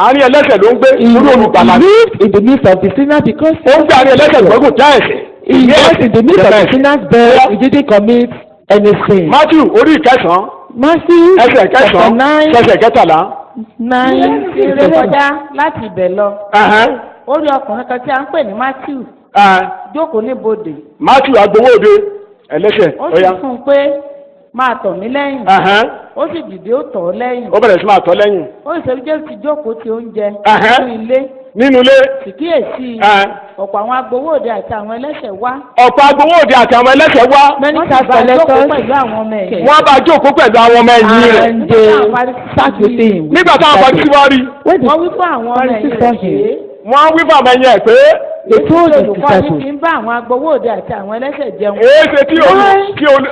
Àárín ẹlẹ́ṣẹ̀ ló ń gbé irú olùgbàlà. He lived in the midst of the sinners because. Ó ń gbé àárín ẹlẹ́ṣẹ̀ gbọ́gùn já ẹ̀ṣẹ̀. He was in the midst of the sinners but he didn't commit anything. Mátíù orí ìkẹsàn-án. Matthew ẹsẹ̀ kẹsàn-án ẹsẹ̀ kẹtàlá. 9 ṣeré kọjá láti ibẹ̀ lọ. ó rí ọkùnrin kan tí a ń pè ní Matthew. jókòó níbodè. Matthew agbowóde ẹlẹ́ṣẹ̀ ó sì fún un pé máa tọ̀ mí lẹ́yìn. ó sì dìde ó tọ̀ ọ́ lẹ́yìn. ó bẹ̀rẹ̀ sí máa tọ̀ lẹ́yìn. ó sì ṣe bí Jésù ti jókòó ti oúnjẹ nínú ilé. Kìkíyèsí ọ̀pọ̀ àwọn agbowóde àti àwọn ẹlẹ́ṣẹ̀ wá. ọ̀pọ̀ agbowóde àti àwọn ẹlẹ́ṣẹ̀ wá. wọ́n sì bá jókòó pẹ̀lú àwọn ọmọ ẹ̀yìn. wọ́n bá jókòó pẹ̀lú àwọn ọmọ ẹ̀yìn rẹ̀. nígbà táwọn Farisí wá rí. wọ́n wí fún àwọn ọmọ ẹ̀yìn rẹ̀ pé. wọ́n wí fún àwọn ẹ̀yìn ẹ̀ pé. ètò olùkọ́ni ti ń bá àwọn agbowóde àti àwọn ẹlẹ́ṣẹ̀ jẹun. èéṣe tí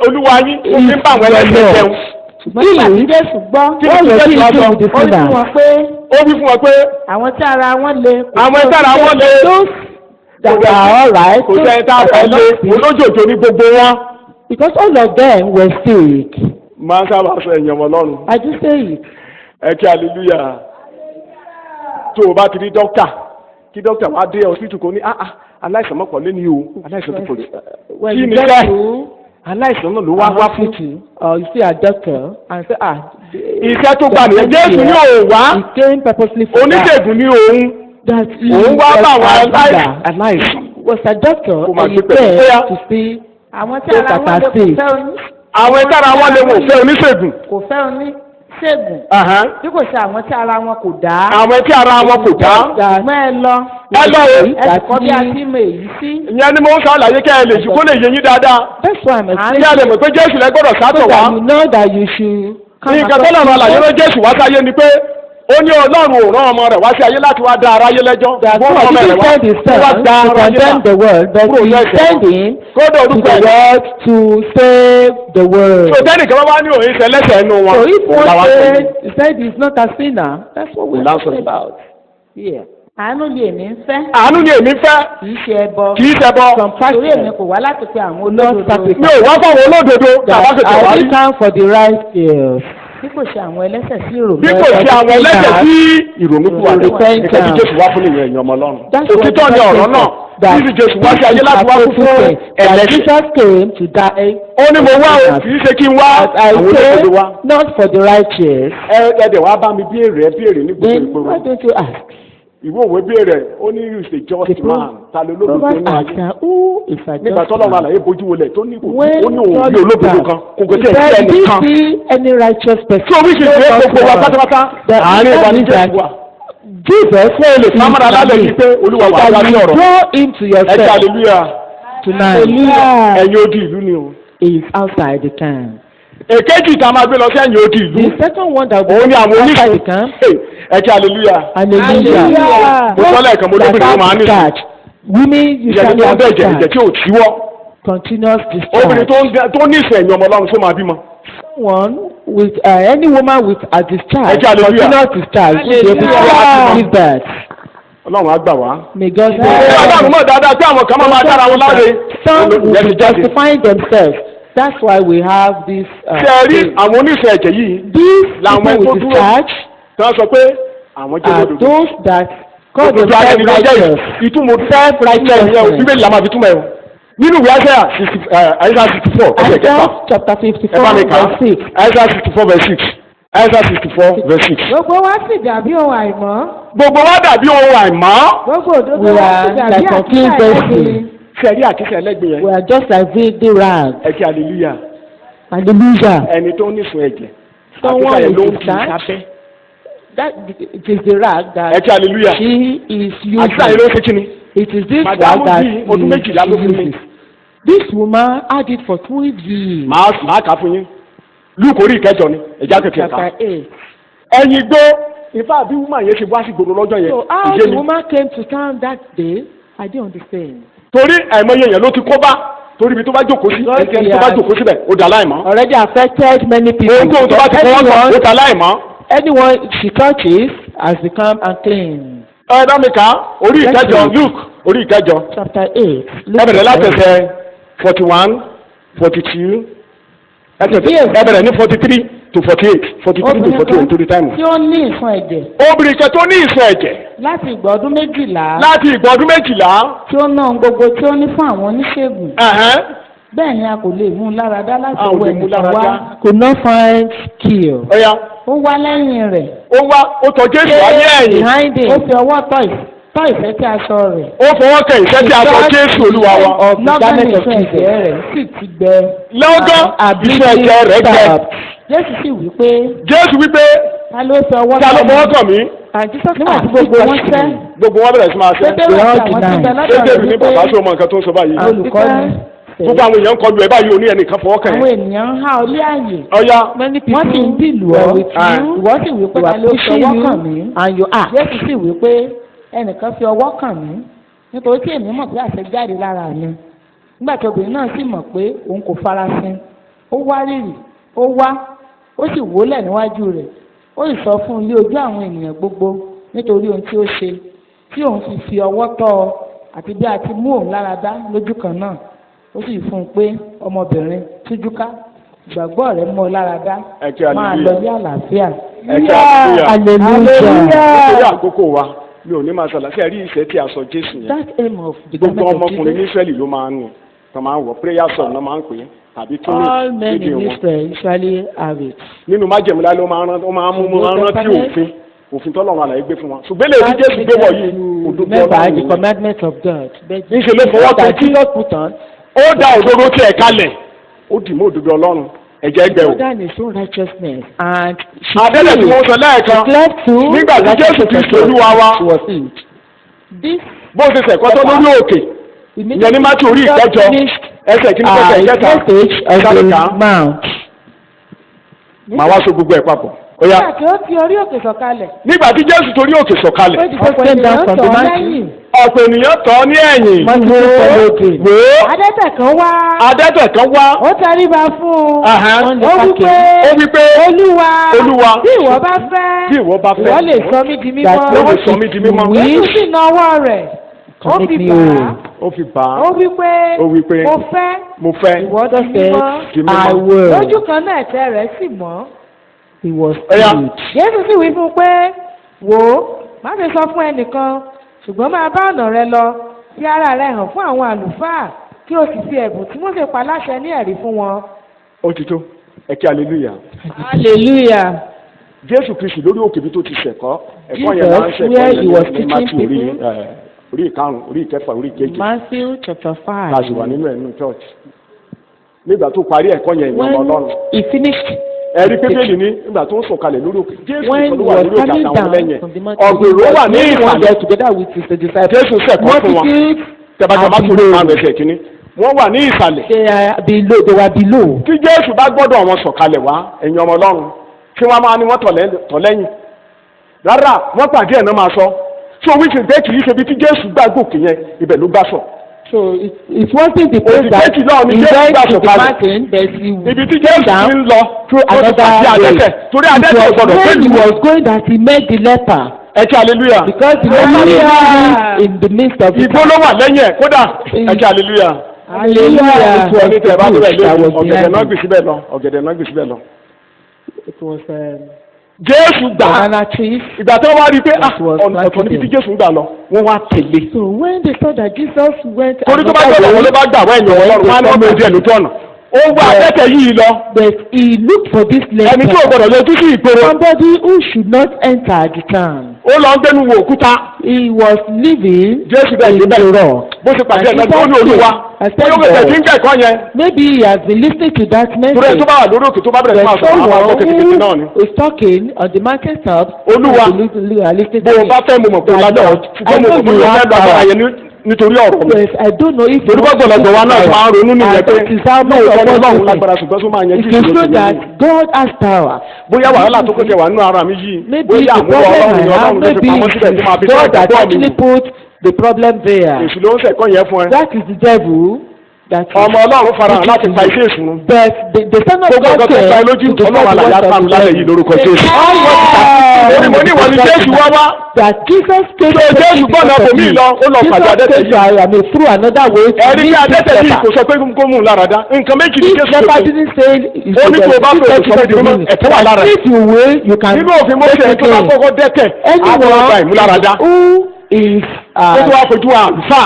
Olúwa yín ó fi ń bá àwọn ẹlẹ́ṣẹ̀ jẹun. nígbà tí Jésù gbọ́ ó wí fún wọn pé àwọn tí ara wọn le. àwọn tí ara wọn le. that are all right. kò sẹ́ni tá a fẹ́ lé olójoojú ní gbogbo wọn. because all of them were sick. máa ń sábà sọ ẹ̀yàn ọmọ Ọlọ́run. I just say it. ẹ kí hallelujah. tó o bá ti rí dókítà kí dókítà wá dé hospital kò ní aláìsàn mọ́pọ̀ lé ní o aláìsàn tó pọ̀ jù. kí ni bẹ́ẹ̀ aláìsàn náà ló wá fún tù. You see a doctor and say iṣẹ́ tó gbà nìyẹn Jésù ní òun wá. he came purposely for that. oníṣègùn ní òun. that he òun wá bá àwọn aláìsàn. was a doctor and he came to see àwọn tí ara wọn lè kò fẹ́ oní. àwọn tí ara wọn lè wò fẹ́ oníṣègùn. kò fẹ́ oníṣègùn. bí kò sí àwọn tí ara wọn kò dá. àwọn tí ara wọn kò dá. mọ́ ẹ lọ. ẹ lọ o. ẹ kọ́ bí a ti mọ èyí sí. ìyẹn ni mo ń sọ àlàyé kẹ́ ẹ lè ṣùkó lè yé yín dáadáa. that's why I'm saying. kí a lè mọ̀ pé Jésù lẹ gbọ́dọ̀ sátọ̀ wá. so that you know that you should. nǹkan tó lọ́nà àlàyé ló Jésù wá sáyé ni pé ó ní Ọlọ́run ò rán ọmọ rẹ̀ wá sí ayé láti wá dá aráyé lẹ́jọ́. God didn't send his son to condemn the world but he sent him to the world to save the world. so tẹ́nì kan bá ní òun ìṣẹ̀lẹ̀ṣẹ̀ inú wọn. so if one said he is not a sinner that's what we are talking about. Yeah. àánú ni èmi ń fẹ́. àánú ni èmi ń fẹ́. kì í ṣe ẹbọ. kì í ṣe ẹbọ. torí èmi kò wá láti pe àwọn olódodo. mi ò wá fún àwọn olódodo. I only come for the righteous. bí kò ṣe àwọn ẹlẹ́ṣẹ̀ sí ìrònú. bí kò ṣe àwọn ẹlẹ́ṣẹ̀ sí ìrònú fún wa nǹkan tí Jésù wá fún nìyẹn ẹ̀yin ọmọ Ọlọ́run. òtítọ́ ni ọ̀rọ̀ náà bí Jésù wá sí ayé láti wá fún ẹlẹ́ṣẹ̀. Jesus came to die. ó ní mo wá o kì í ṣe kí n wá àwọn olóògbé wa. Not for the righteous. ẹ̀ẹ́dẹ̀ wá bá mi béèrè ní gbogbo Then ìgboro. why don't you ask? ìwé òwe béèrè ó ní you is a just man ta ló lódodo nínú ayé. Who is a just nígbà tó lọ́wọ́ àlàyé bójú wọlé tó ní òun When bí olódodo kan kò kò tí ẹ̀ sí did you ẹnìkan. see any righteous person? tí omi ṣe ṣe gbogbo wa pátápátá àárín wa ní Jésù wa. Jesus ṣé o lè sámúra lálẹ́ yìí pé Olúwa wà wá ní ọ̀rọ̀. Go into ẹ jẹ́ yourself hallelujah. tonight. ẹ̀yin odi ìlú ni o. Is outside the camp. èkejì tá a máa gbé lọ sí ẹ̀yin odi ìlú. The second one that will òun ni àwọn outside oníṣòwò. the camp. ẹ jẹ́ hallelujah. Hallelujah. mo sọ lẹ́ẹ̀kan mo lóbìnrin ló máa ń nìṣó. Women ìyẹn usually tó ń have bẹ̀ jẹ̀jẹ̀ tí ò tíwọ́. continuous obìnrin discharge. tó ní ìsìn ẹ̀yin ọmọ Ọlọ́run tó máa bímọ. One with any woman with a discharge, Hallelujah. continuous discharge, will be able to give birth. Ọlọ́run á gbà wá. May God ó wá dáhùn mọ́ dáadáa tí àwọn kan máa dára wọn láre. Some will be justifying themselves. That's why we have this. ṣe é rí àwọn oníṣẹ́ ẹ̀jẹ̀ yìí. These làwọn people ẹni tó with dúró discharge tí wọ́n sọ pé àwọn jẹ́ are lódodo. those that call òdodo themselves ara ẹni ló jẹ́ righteous. ìtumọ̀ self-righteous yẹn o bíbélì la máa fi túmọ̀ ẹ̀ o. nínú ìwé Isaiah 64 ọ̀sẹ̀ kẹfà Isaiah chapter ẹ bá mi 54 kà á verse 6. Isaiah 64 verse 6 Isaiah 64 verse 6. gbogbo wa sì dàbí ohun àìmọ́. gbogbo wa dàbí ohun àìmọ́. gbogbo òdodo We wa are sì dàbí like àkísà confused ẹlẹ́gbin. persons. ṣe rí àkísà ẹlẹ́gbin yẹn. We are just like filthy rags. ẹ kí hallelujah. Hallelujah. ẹni tó ní sun ẹ̀jẹ̀. Someone àkísà yẹn is ló ń kì í discharged. sábẹ́. That it is the rag ẹ that kí hallelujah. she is àkísà yẹn ló using. ń ṣe kíni. It is this rag màdàmú that bíi ọdún méjìlá ló fún mi. uses. This woman had it for 12 years. màá kà á fún yín. Lúùkù orí ìkẹjọ ni ẹja kẹkẹ ká. Chapter 8. ẹ̀yin gbó ifá bí woman yẹn ṣe wá sí gbòòrò lọ́jọ́ yẹn. So how ìyé the mi. woman came to town that day, I don't understand. torí àìmọye èèyàn ló ti kó bá torí ibi tó bá jókòó sí ẹni tó bá jókòó síbẹ̀ ó dà láìmọ́. Already affected many people. ohun tó bá ti fọwọ́ kàn ó dà láìmọ́. Anyone she touches has become unclean. ẹ bá mi kà á orí ìkẹjọ Luke orí ìkẹjọ. Chapter 8. ẹ bẹ̀rẹ̀ láti ẹsẹ̀ 41 42 ẹ bẹ̀rẹ̀ ní 43 to 48 43 to 48 torí táìmù. tí ó ní ìsun ẹ̀jẹ̀. obìnrin kan tó ní ìsun ẹ̀jẹ̀ láti ìgbà ọdún méjìlá. láti ìgbà ọdún méjìlá. tí ó ná ohun gbogbo tí ó ní fún àwọn oníṣègùn. bẹ́ẹ̀ ni a kò lè mú un láradá láti wọ ẹnìkan wá. Could not find cure. ọ̀ya ó wá lẹ́yìn rẹ̀. ó wá ó tọ̀ Jésù wá ní ẹ̀yìn. Behind ó him. fi ọwọ́ tọ́ ìfẹ́ tí aṣọ rẹ̀. ó fọwọ́ kẹ ìfẹ́ tí a sọ Jésù Olúwa wa. Of the lọ́gán garment ní of ìsun Jesus. ẹ̀jẹ̀ rẹ̀ sì ti gbẹ. lọ́gán ìfẹ́ ẹ̀jẹ̀ rẹ̀ gbẹ. Jésù sì wí pé. Jésù wípé ta ló fi ọwọ́ ta ló fọwọ́ kàn mí. nígbà tí gbogbo wọn sẹ́. gbogbo wọn bẹ̀rẹ̀ sí máa ṣe. pétérù àti àwọn tí ń bẹ lọ́dọ̀ Pétérù rẹ̀ ní wípé bàbá tó mọ nǹkan tó ń sọ báyìí. olùkọ́ni. gbogbo àwọn èèyàn ń kọlu ẹ báyìí oní ẹnìkan fọwọ́ kàn àwọn yẹn. ènìyàn ń há ọ lé àyè. ọ̀ya wọ́n sì ń dìlù ọ́. ìwọ sì wí pé ta ló fi ọwọ́ kàn mí. And you ask. Jésù sì wí pé ẹnìkan fi ọwọ́ kàn mí nítorí tí èmi mọ̀ pé àṣẹ jáde lára mi. nígbà tí obìnrin náà sì mọ̀ pé òun kò farasin ó wá rírì ó wá ó sì wólẹ̀ níwájú rẹ̀ ó sì sọ fún ilé ojú àwọn ènìyàn gbogbo nítorí ohun tí ó ṣe tí òun fi ọwọ́ tọ́ ọ àti bí a ti mú òun lára dá lójú kan náà ó sì fún un pé ọmọbìnrin tújú ká ìgbàgbọ́ rẹ̀ mọ́ ọ lára dá máa lọ ní àlàáfíà. nítorí àkókò wa mi ò ní máa sọ̀rọ̀ sí ẹ̀rí ìṣẹ́ tí a sọ Jésù yẹn. That aim of the gbogbo garment of ọmọkùnrin ní Jesus. Ísírẹ́lì ló máa ń nù tó máa ń wọ prayer song náà máa ń pè é tàbí kí ní All men ìdí in wọn. Israel usually have it. nínú májẹ̀múlá ló máa ń rántí òfin tọ́lọ́run àlàyé gbé fún wa ṣùgbọ́n lè rí Jésù gbé wọ̀ yìí òdodo Remember the Ọlọ́run commandments of God. níṣẹ́ ló fọwọ́ tó That kí Jesus put on. ó dá òdodo tí ẹ̀ kalẹ̀ ó dì mọ́ òdodo Ọlọ́run ẹ̀jẹ̀ gbẹ o. More than his own righteousness. And she adẹ́lẹ̀ tí wọ́n sọ lẹ́ẹ̀kan declared to nígbà tí Jésù Kristi Olúwa wa was it. This bó ṣe ṣẹ̀kọ́ tó lórí òkè ìyẹn ní Mátíù orí ìkẹjọ ẹsẹ̀ kí ní pẹ́sẹ̀ ìkẹta message of ìkẹta the mount. màá wá so gbogbo ẹ̀ papọ̀ ó yá. nígbà tí ó ti orí òkè sọ̀kalẹ̀. nígbà tí Jésù torí òkè sọ̀kalẹ̀ ó ti gbogbo ènìyàn tọ̀ ọ́ lẹ́yìn. ọ̀pọ̀ ènìyàn tọ̀ ọ́ ní ẹ̀yìn wò ó adẹ́tẹ̀ kan wá. adẹ́tẹ̀ kan wá ó tẹríba fún un. ó ó wí pé olúwa Olúwa bí ìwọ bá fẹ́ bí ìwọ bá fẹ́ ìwọ lè sọ mí di mímọ́. ó lè sọ mí di mímọ́. Jésù sì na ọwọ́ rẹ̀ ó fi bà á. ó fi bà á ó wí pé mo fẹ́ mo fẹ́ ìwọ di mímọ́. di mímọ́. lójú kan náà ẹ̀tẹ̀ rẹ̀ sì mọ́ he was Ẹ̀yà. killed. Jésù sì wí fún un pé wò ó má ṣe sọ fún ẹnìkan ṣùgbọ́n máa bá ọ̀nà rẹ lọ fi ara rẹ hàn fún àwọn àlùfáà kí o sì fi ẹ̀bùn tí Mósè pa láṣẹ ní ẹ̀rí fún wọn. Ó ti tó. Ẹ kí hallelujah. Hallelujah. Jésù Kristi lórí òkè bí tó ti ṣẹ̀kọ́. Ẹ̀kọ́ Jesus, yẹn máa ń ṣẹ̀kọ́ where he was ní teaching Mátíù people. orí ìkarùn-ún, orí ìkẹfà, orí ìkeje. Matthew chapter Ká 5. sì wà nínú ẹ̀ nínú church. Nígbà tó parí ẹ̀kọ́ yẹn ìwọ̀n When Ọlọ́run. he finished, Ẹ̀rí Bíbélì ní nígbà tó ń sọ̀kalẹ̀ lórí òkè. Jésù when kan he ló wà was lórí òkè coming àtàwọn down lẹ́yìn. from the mountain, Ọ̀gbìn ló wà ní he was ìsàlẹ̀. there together with his disciples. Jésù ṣẹ̀kọ́ fún wọn. Multitudes Tẹ̀bàjọ́ bá are tó lè máa below. bẹ̀sẹ̀ kínní. Wọ́n wà ní ìsàlẹ̀. They were below. Tí Jésù bá gbọ́dọ̀ wọn sọ̀kalẹ̀ wá ẹ̀yin ọmọ Ọlọ́run tí wọ́n máa ní wọ́n tọ̀ lẹ́yìn. Rárá wọ́n pàdé ẹ̀ náà máa sọ. So which is bẹ́ẹ̀ kì í ṣe bí tí Jésù gbà gòkè yẹn ibẹ̀ ló gbà sọ. So it wasn't the place that Òsì náà ni he Jésù went gbà to the sọ̀kalẹ̀. mountain, but he Ibi tí came Jésù ti down ń lọ through ó ti another pàdé way. adẹ́tẹ̀. Torí It adẹ́tẹ̀ was gbọ́dọ̀ when he pẹ̀lú. was going that he met the leper. Ẹ kí hallelujah. Because the leper lived in the midst of the Ìgbó ló wà lẹ́yìn ẹ̀ kódà ẹ kí hallelujah. Hallelujah. Wọ́n ní tẹ̀ bá tó bẹ̀ That lé was ọ̀gẹ̀dẹ̀ náà behind gbèsè bẹ́ẹ̀ lọ ọ̀gẹ̀dẹ̀ náà gbèsè bẹ́ẹ̀ lọ. It was Jésù gbà á. banana trees. Ìgbà tí wọ́n wá rí i pé It was ọ̀tọ̀ níbi tí Jésù ń gbà lọ wọ́n wá tẹ̀lé. So when they saw that Jesus went Torí tó bá gbọ́dọ̀ wọn ló bá gbà wá ẹ̀yìn Ọlọ́run wọn á ní wọ́n bẹ̀rẹ̀ díẹ̀ lójú ọ̀nà. Ó wá adẹ́tẹ̀ yìí lọ. but he looked for this Ẹni tí ò leper, gbọ́dọ̀ lọ ojú sí ìgboro. somebody who should not enter the town. Ó lọ ń gbẹ́nu wo òkúta. He was living Jésù bẹ́ẹ̀ in dé the bẹ́ẹ̀. rock. Bó ṣe pàdé ẹ̀gbẹ́ tó ní Olúwa. Ó yóò bẹ̀rẹ̀ sí ń kẹ́kọ̀ọ́ yẹn. Maybe he has been listening to that Torí ẹ message. tó bá wà lórí òkè tó bá bẹ̀rẹ̀ sí máa But sọ̀rọ̀ àwọn someone akọ́ kìtìkìtì náà ni. who is talking on the mountain top, Olúwa, listening Bó to o bá fẹ́ mo mọ̀ pé o lágbára. Ṣùgbọ́n mo mọ̀ pé o fẹ́ lágbára yẹn nítorí ọ̀rọ̀ mi. Yes, I don't know if Torí gbọ́dọ̀ wa náà máa ń ronú nìyẹn pé lóòótọ́ Ọlọ́run lágbára ṣùgbọ́n tó máa yẹn It jù is ìṣòro so tó that ní. God has power. Bóyá wàhálà tó kọjá wà nínú ara mi yìí. Maybe Bóyá the àmúlò problem Ọlọ́run ni I have, Ọlọ́run ló fi maybe pamọ́ síbẹ̀ tó máa fi it's God that ẹ̀kọ́ mi. actually put the problem there. Èṣù ló ń ṣẹ̀kọ́ yẹn fún ẹ. That is the devil that Ọmọ Ọlọ́run farahàn láti pa iṣẹ́ ìṣúná. But the son of Gbogbo God ọ̀gá tó came ta ẹ lójú to Ọlọ́run àlàyé àtàrù lálẹ́ yìí lórúkọ Jésù. all what is Èmi mo ní ìwọ ni Jésù wá wá. that Jesus came So Jésù gbọ́dọ̀ bòmí lọ, ó lọ pàdé adẹ́tẹ̀ Jesus came yìí. to through another way to Ẹ̀rí meet bí this adẹ́tẹ̀ yìí leper. kò sọ pé kó mú un lára dá. Nǹkan méjì ni If Jésù leper sọ. didn't say it Ó ní kó o bá fẹ́ òṣìṣẹ́ was ìdí mímọ́ ẹ̀tọ́ wà lára. if you will you can Nínú òfin Mósè tó bá kọ́kọ́ dẹ́tẹ̀, á tó wá gba ìmúláradá. who is Ó tó wá fojú àlùfáà.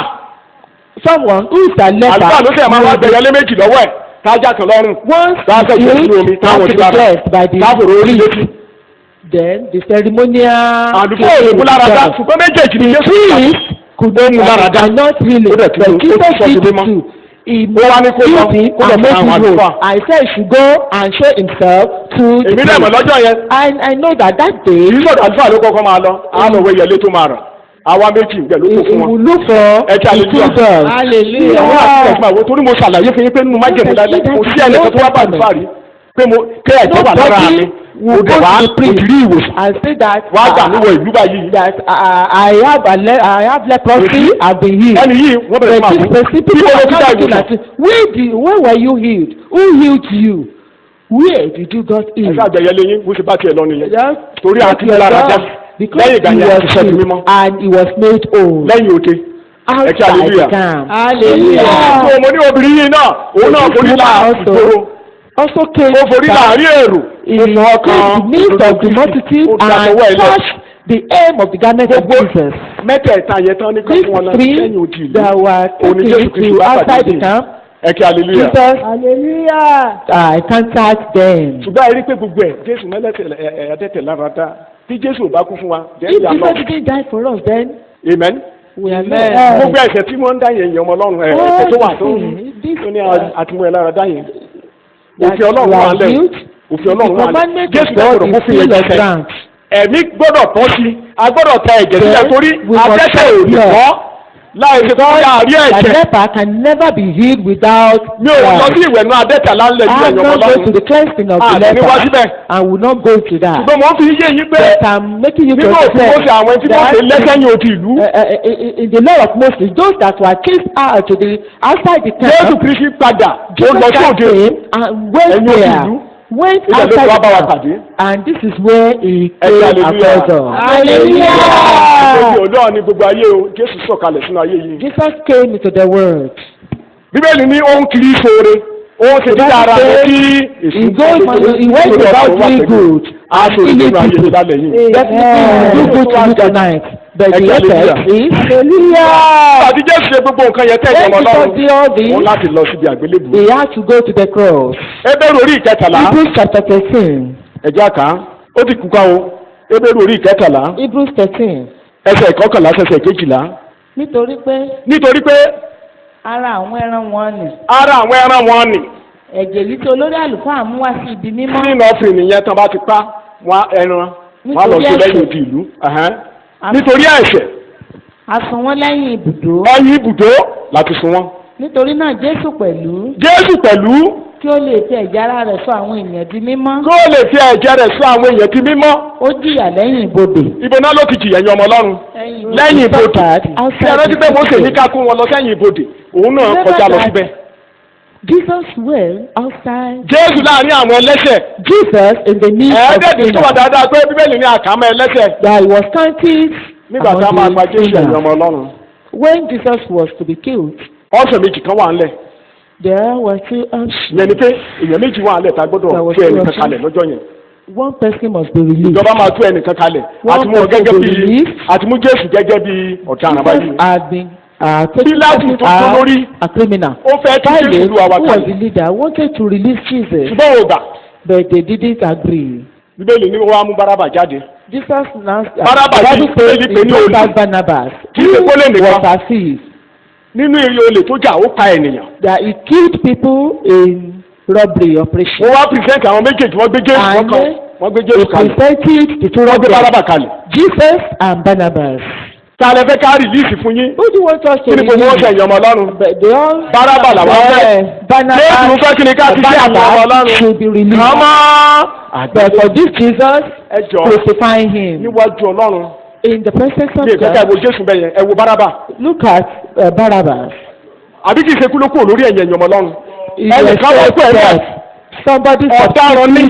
someone who is a leper Àlùfáà ló tẹ̀ máa wá gbẹ̀yẹ lé méjì lọ́wọ́ ẹ̀. Tájà kan lọ́rùn. once Láàbẹ̀ he ìṣẹ́ sínú omi is táwọn ojú lára. blessed by the Láàbòrò orí létí. then the ceremonial Àlùfáà ò lè mú lára dá. Ṣùgbọ́n méjèèjì ni Jésù priest kà. could mú lára dá. not really Ó dẹ̀ but tún ó Jesus sọ did sí it mímọ́. too. He Ó wá ní kó lọ, guilty kó lọ and fún make àwọn him àlùfáà. whole. I said he should go and show himself to the Èmi náà mọ̀ priest. lọ́jọ́ yẹn. I know that day Èyí sọ̀rọ̀ àlùfáà ló kọ́kọ́ máa lọ. Á lọ wẹ ìyẹlé tó máa rà. Àwa méjì ìgbẹ́ ló he kó fún wọn. will look for Ẹ kí the hallelujah. two girls. Ìyàwó àti ẹ̀gbọ́n àwọn torí mo ṣàlàyé fún yín pé nínú májèmú lálẹ́ kò sí ẹnìkan tó wá bá àlùfáà rí pé mo kẹ́ ẹ̀jọ́ wà lára mi. Mo dẹ̀ wá mo ti rí ìwòsàn. And say that Wá gbà mí wọ ìlú báyìí. that I have leprosy. I've been healed. Ẹni yìí wọ́n bẹ̀rẹ̀ sí máa But wú. this person Bí people wọ́n ló are fi dá looking ìwòsàn. at it. Where were you healed? Who healed you? Where did you got Ẹ healed? ṣáà jẹyẹ lẹ́yìn bó ṣe bá tiẹ̀ lọ nìyẹn. Just Torí àti your lára God, dá. because Lẹ́yìn ìgbà he yẹn was àti sọ́ọ̀dù healed mímọ́. and he was made whole Lẹ́yìn òde. Ẹ kí outside the hallelujah. camp. So mo ní obìnrin yìí náà òun náà forí là ìgboro. Also came Ó forí láàárín èrò. in the midst of the multitude Ó dàtọ̀wọ́ ẹ̀ and lẹ̀. touched the hem of the garment of Jesus. Mẹ́tẹ̀ẹ̀ta yẹn tán ní These kí wọ́n náà three lẹ́yìn òdì ìlú. that were Òní Jésù taken Kristi to wá outside pàdé the camp, Ẹ kí hallelujah. Jesus hallelujah. contact them. Ṣùgbọ́n ẹ rí pé gbogbo ẹ̀ Jésù mẹ́lẹ́tẹ̀ adẹ́tẹ̀ lára dá. Tí Jésù ò bá kú fún wa, then If we are Jesus lost. didn't die for us, then Amen. we are Amen. lost. Gbogbo ẹ̀ṣẹ̀ tí wọ́n ń dá yẹn ọmọ Ọlọ́run ẹ̀ tó wà tó ní àtìmọ́ ẹ̀ lára dá yẹn. Òfin Ọlọ́run wà lẹ̀. Òfin Ọlọ́run wà lẹ̀. Jésù gbọ́dọ̀ kó fún yẹn jẹ́. Ẹ̀mí gbọ́dọ̀ tọ́ sí. A gbọ́dọ̀ tẹ ẹ̀jẹ̀ sílẹ̀ torí adẹ́tẹ̀ ò lè kọ́ láì ṣe kọ́ àárí The ẹ̀jẹ̀. leper can never be healed without Mi ò lọ blood. sí ìwẹ̀nú adẹ́tẹ̀ lálẹ́ I yìí am ẹ̀yọ́ not going to Ọlọ́run. the cleansing of the Ah, ní wá síbẹ̀. leper. I will not go to that. Ṣùgbọ́n mo ń fi yé yín pé But I'm making you to nínú òfin Mósè understand àwọn tí wọ́n ṣe lẹ́sẹ̀yìn òdì ìlú. in the law of Moses, those that were chased out to the outside the Jésù camp, Kristi padà ó Jesus lọ sí òde came ìlú. and went Ẹ̀yin òdì there, ìlú. went Ìgbà tó outside wá bá wa the camp, pàdé. and this is where he Ẹ kí came hallelujah. across us. Hallelujah. Ìgbésí òdò ni gbogbo ayé o, Jésù sọ̀kalẹ̀ sínú ayé yìí. Jesus came into the world. Bíbélì ní ó ń kiri sóore. ó ṣe dídá ara rẹ̀ kí he went about doing good. a ṣe ìdíjú ayé mi lálẹ́ yìí. Definitely do good to you tonight. But the effect is hallelujah. àti Jésù ṣe gbogbo nǹkan yẹn tẹ̀lé ọmọ Ọlọ́run òun láti lọ síbi àgbélébùú. He had to go to the cross. Hébérù orí ìkẹtàlá. Hebrews chapter 13. ẹ̀jẹ̀ àká ó ti kú ká o. Hébérù orí ìkẹtàlá. Hebrews 13. ẹsẹ̀ ìkọkànlá ẹsẹ̀ kejìlá. nítorí pé ara àwọn ẹran wọn ni. ara àwọn ẹran wọn ni. ẹ̀jẹ̀ yìí tí olórí àlùfáà mú wá sí ibi mímọ́. sínú ọ̀fìn nìyẹn tán bá ti pa wọn ẹran wọn lọ sí lẹ́yìn odi ìlú. nítorí ẹ̀ṣẹ̀. a sùn wọ́n lẹ́yìn ibùdó. ẹ̀yìn ibùdó láti sùn wọ́n. nítorí náà Jésù pẹ̀lú. kí ó lè fi ẹ̀jẹ̀ ara rẹ̀ sọ àwọn ènìyàn di mímọ́. di mímọ́. ó jìyà lẹ́yìn ibodè. ibo náà ló ti jìyà ẹ̀yin ọmọ Ọlọ́run. lẹ́yìn ibodè. ṣé ẹ rántí pé Mósè ní ká kó wọn lọ sẹ́yìn ibodè òun náà kọjá lọ síbẹ̀. Jesus well outside. Jésù láàrin àwọn ẹlẹ́ṣẹ̀. Jesus in the midst of sinners. ẹ̀ẹ́dẹ́gbẹ̀ẹ́ tó wà dáadáa pé Bíbélì ní àkàmọ́ ẹlẹ́ṣẹ̀. That he was counted nígbà tá a máa pa Jésù ẹ̀yin ọmọ Ọlọ́run. When Jesus was to be killed. ọ̀sẹ̀ méjì kan wà ńlẹ̀. There were two options. ìyẹn ni pé èèyàn méjì wà ńlẹ̀ tá a gbọ́dọ̀ tú ẹnìkan kalẹ̀ lọ́jọ́ yẹn. One person must be released. ìjọba máa tú ẹnìkan kalẹ̀ àti mú Jésù gẹ́gẹ́ bí ọ̀daràn báyìí. Pilatu tó tó lórí a criminal. ó fẹ́ kí Jésù lu àwa kalẹ̀. Who was the leader wanted to release Jesus. ṣùgbọ́n ò gbà. But they didn't agree. Bíbélì ní wọ́n á mú Bárábà jáde. Jesus now Bárábà yìí pé ní olè. Barnabas. kì í ṣe kó lè nìkan. Was a thief. nínú eré olè tó jà ó pa ènìyàn. That he killed people in robbery operation. wọ́n wá present àwọn méjèèjì wọ́n gbé Jésù kan wọ́n gbé Jésù kalẹ̀. He presented the two wọ́n gbé Bárábà kalẹ̀. Jesus and Barnabas. ta lẹ fẹ́ ká rìlíìsì fún yín. Who do you want us to release? kí ni gbogbo wọn sẹ́yìn ọmọ Ọlọ́run. Bárábà làwọn fẹ́. Jésù fẹ́ kí ni ká ti ṣe àwọn ọmọ Ọlọ́run. should be released. kàmá. But for this Jesus, crucifying him. níwájú Ọlọ́run. In the presence of God. mi ò fẹ́ ká ẹ wo Jésù bẹ́ẹ̀ yẹn ẹ wo Bárábà. Look at Barabbas. àbí kì í ṣe kú ló kú lórí ẹ̀yìn ọmọ Ọlọ́run. ẹnìkan wọ́n kú ẹ̀ somebody ọ̀daràn ní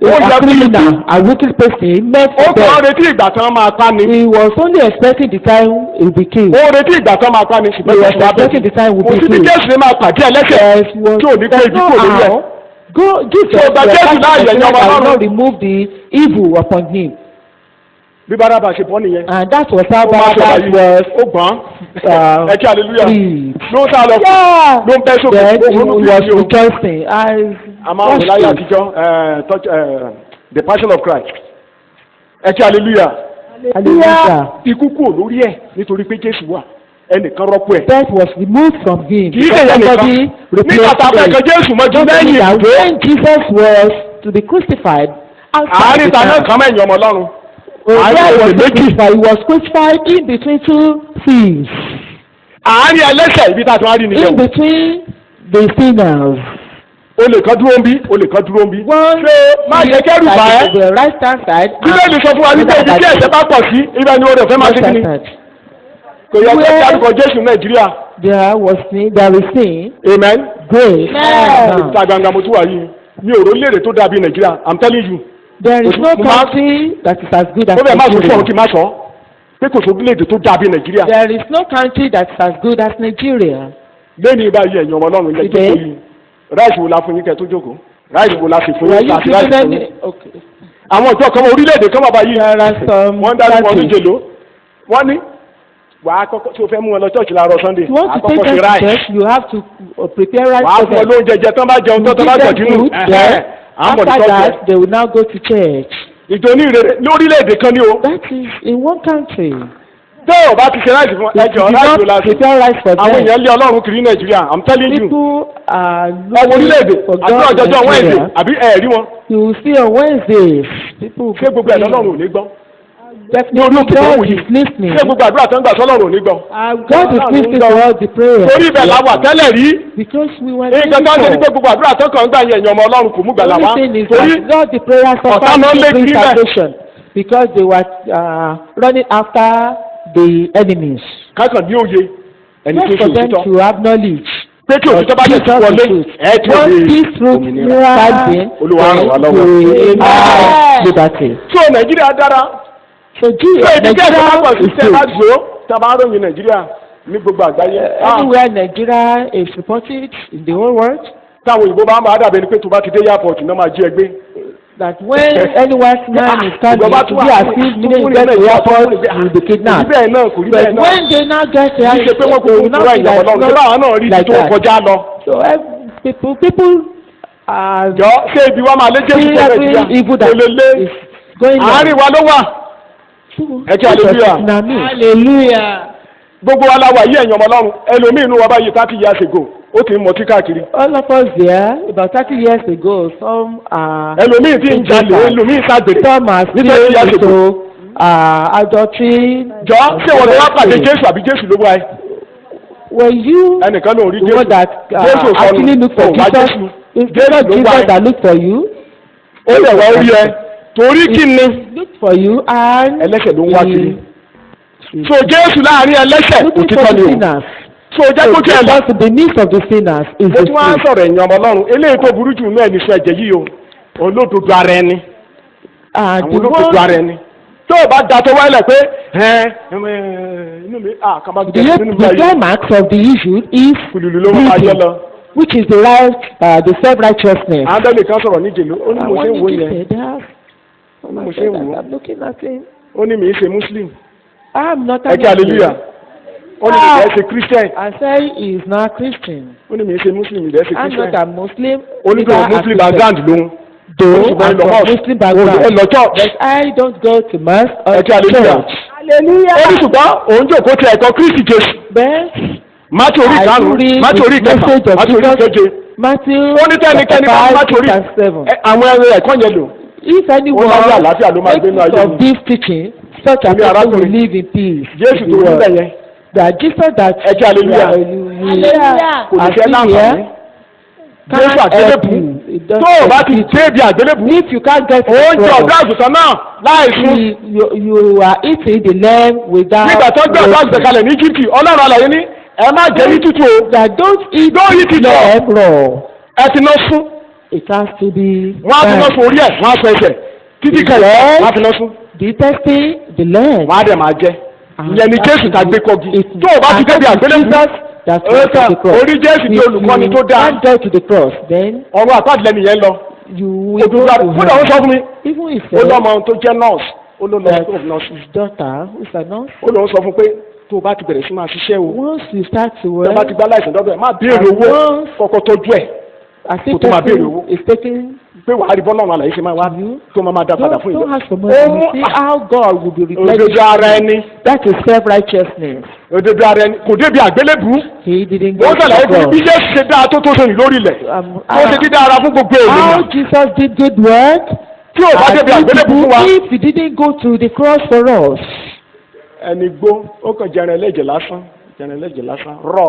is a criminal, a wicked person, meant for death. ó kàn retí ìgbà tí wọ́n máa pa ni. He was only expecting the time he will be killed. ó retí ìgbà tí wọ́n máa pa ni. He was expecting the time he will be killed. kò sí bí Jésù máa pàdé ẹlẹ́ṣẹ̀ tí ò ní pé ibi kò lórí ẹ̀. Go Jesus will not remove the evil upon him. bí Bárábà ṣe bọ́ nìyẹn. And that was how Barabbas was. ó gbọ́n ẹ kí hallelujah. ló ń sá lọ ló ń bẹ́ sókè. Then he was rejoicing. àmọ́ àwọn ìláyà àtijọ́ the passion of Christ ẹ kí hallelujah. Hallelujah. ikú kúrò lórí ẹ̀ nítorí pé Jésù wà ẹnìkan rọ́pò ẹ̀. Death was removed from him. kì í ṣe yẹn nìkan nígbà tá a fẹ́ kan Jésù mọ́jú lẹ́yìn ìbò. When Jesus was to be crucified. àárín ta náà kàn mẹ́yìn ọmọ Ọlọ́run. He was crucified in between two thieves. àárín ẹlẹ́ṣẹ̀ ibi tá a tún á rí nìyẹn. In between the sinners. olè kan dúró ń bí olè kan dúró ń bí. ṣé má jẹ́ kẹ́rù bá ẹ́. the right hand side. Bíbélì sọ fún wa wípé ibi tí ẹ̀ṣẹ̀ bá pọ̀ sí ibẹ̀ ni oore ọ̀fẹ́ máa ṣe kí ni. kò yẹ kí ẹ dárúkọ Jésù Nàìjíríà. There is sin. Amen. Grace. ìta gbangba mo tún wà yìí mi ò róléèrè tó dàbí Nàìjíríà I'm telling you. There is no country that is as good as Nigeria. ó bẹ̀ máa sọ fún ọ kí n má sọ pé kò sórílẹ̀-èdè tó dàbí Nàìjíríà. There is no country that is as good as Nigeria. lẹ́ni ìbáyé ẹ̀yin ọmọ Ọlọ́run ilẹ̀ ìjọba yìí ráìsì wo la fún yín kẹ́ tó jókòó ráìsì wo la sì fún yín láti ráìsì fún yín. àwọn ìjọ kan orílẹ̀-èdè kan bàbá yìí wọ́n dárí wọn ní jèló wọ́n ní wàá kọ́kọ́ tí o fẹ́ mú wọn lọ church láàárọ̀ Sunday àkọ́kọ́ ṣe ráìsì. You have to prepare rice for them. wàá fún ọ lóúnjẹ jẹ tán bá jẹun tán bá jọ dínú. After that they will now go to church. ìjọ ní ìrere ní orílẹ̀-èdè kan ní o. That is in one country. bẹ́ẹ̀ ò bá ti ṣe ráìsì fún ẹjọ́ ráìsì ò láti. àwọn èèyàn lé Ọlọ́run kiri Nàìjíríà I'm telling you. People are looking orílẹ̀-èdè àti ọjọ́jọ́ Wednesday àbí ẹ̀rí wọn. You will see on Wednesday. People ṣé gbogbo ẹ̀ lọ́lọ́run ò ní gbọ́. Definitely God is listening. ṣé gbogbo àdúrà tó ń gbà sọ́lọ́run ò ní gbọ́. God is listening to all the prayers. torí ibẹ̀ la wà tẹ́lẹ̀ rí. Because we were there before. ìgbà tó ń ṣe ni pé gbogbo àdúrà tó kàn ń gbà yẹn ẹ̀yàn ọmọ Ọlọ́run kò mú gbàlà wá. torí all the prayers of family salvation because they were running after the enemies. kákan ní òye ẹni tó ṣe òtítọ́. For them to have knowledge. pé kí òtítọ́ bá yẹ ti wọlé ẹ̀ tí ó lè òmìnira Olúwa ràn wá lọ́wọ́. liberty. so Nàìjíríà dára. so ìdíje ẹ̀sọ́ bá pọ̀ sí ṣẹ́ bá gbó tá a bá ròyìn Nàìjíríà ní gbogbo àgbáyé. Anywhere Nigeria is reported in the whole world. táwọn òyìnbó bá máa dàbí ẹni pé tó bá ti dé airport náà máa jí ẹgbẹ́. That when any white man is coming to be accused, meaning get to the airport, he will be kidnapped. bẹ́ẹ̀ náà kò rí bẹ́ẹ̀ náà. But when they now get there, kì í ṣe pé wọ́n kò kúrò ìyàwó lọ́run ṣé báwọn náà rí ibi tó kọjá lọ. So people are jọ ṣé ibi wa máa lé jésù tó fẹ́ jìyà olèlé àárín wa ló wà. ẹ kí hallelujah. gbogbo wa la wà yí ẹ̀yàn ọmọ lọ́run ẹlòmíì inú wa bá yí 30 years ago ó ti ń mọtí káàkiri. all of us there about 30 years ago some are. ẹlòmíì ti ń jalè ẹlòmíì ṣàgbèrè. some are still into adultery. jọ ṣé wọn lọ wá pàdé jésù àbí jésù ló wá ẹ. when you ẹnìkan ló rí the one that actually look for Jesus is not Jesus that look for you. ó lè wá orí ẹ torí kí ni. look for you and. ẹlẹ́ṣẹ̀ ló ń wá kiri. so jésù láàrin ẹlẹ́ṣẹ̀ òtítọ́ ni o. so jẹ́ kó tiẹ̀ lọ. the needs of the sinners is the truth. ó tún wá sọ̀rọ̀ ẹ̀yìn ọmọ ọlọ́run eléyìí tó burú jù náà ní sọ ẹ̀jẹ̀ yìí o olódodo ara ẹni. àwọn olódodo ara ẹni. tó o bá da tó wáyé lẹ̀ pé inú mi kàmá gbé nínú mi. the climax of the issue is bleeding, which is the right the self-righteousness. àádọ́lẹ̀ kan sọ̀rọ̀ níjèlú ó ní mo ṣe ń wo yẹn ó ní mo ṣe ń wo ó ní mi í ṣe muslim. I'm not ẹ kí hallelujah. ó ní mi ìdẹ́ ṣe christian. I say he is not Christian. ó ní mi ṣe muslim ìdẹ́ ṣe christian. I'm not a Muslim. ó ní tó muslim background lóhun. though I'm from Muslim background. ẹ lọ church. but I don't go to mass or church. hallelujah. ó ní ṣùgbọ́n òun jòkó ti ẹ̀kọ́ kristi jésù. bẹ́ẹ̀ mátí orí karùn-ún mátí orí kẹfà mátí orí keje. ó ní tẹ́nikẹ́ni bá mátí orí àwọn ẹ̀kọ́ yẹn lò. if anyone takes of this teaching such a person will live in peace. jésù tó ń bẹ̀ yẹn. that Jesus that ẹ jẹ́ hallelujah. kò ní fẹ́ láǹfààní. jésù àgbélébù tó o bá ti débi àgbélébù. if you can't get oúnjẹ ọ̀dọ́ àgùntàn náà láì sùn. you are eating the lamb without. nígbà tó gbé ọ̀dọ́ àgùntàn kalẹ̀ ní Íjíbítì ọlọ́run àlàyé ní ẹ má jẹ ní tútù o. that don't eat lamb raw. ẹ ti náà sún. it has to be. wọ́n á ti náà sún orí ẹ̀ wọ́n á sọ ẹsẹ̀ títí kẹlẹ̀ wọ́n á ti náà sún. the testing the lamb. wọ́n á dẹ̀ máa jẹ. ìyẹn ni jésù ta gbé kọ́gi. tó o bá ti débi àgbélébù. orí jésù ní olùkọ́ni tó dáa. if you go to the cross then. ọ̀rọ̀ àpáàdìlẹ̀ nìyẹn lọ. you will go to heaven. kódà ó sọ fún mi. even if. ó lọ́mọ tó jẹ́ nurse. ó ló lọ sí nurse. his daughter who is a nurse. ó lọ sọ fún pé tó o bá ti bẹ̀rẹ̀ sí máa ṣiṣẹ́ o. once you start to work. tó o bá ti gbá láìsàn dọ́dọ̀ ẹ̀ má béèrè owó kọ́kọ́ tọ́jú ẹ̀. kó tó máa béèrè owó. is taking. pé wàá rí bọ́lá ọ̀run àlàyé ṣe máa wá tó máa dá padà fún ìjọ. don't ask for money. see how God will be replacing. òdodo ara ẹni. that is self-righteousness. òdodo ara ẹni kò débi àgbélébù. he didn't go to the cross. ó sàlàyé fún bí Jésù ṣe dáa tó sóyún lórí ilẹ̀. ó ṣe dídá ara fún gbogbo ènìyàn. how Jesus did good work. tí ò bá débi àgbélébù fún wa. if he didn't go to the cross for us. ẹni gbó ó kàn jẹrẹ ẹlẹ́jẹ̀ lásán rọ.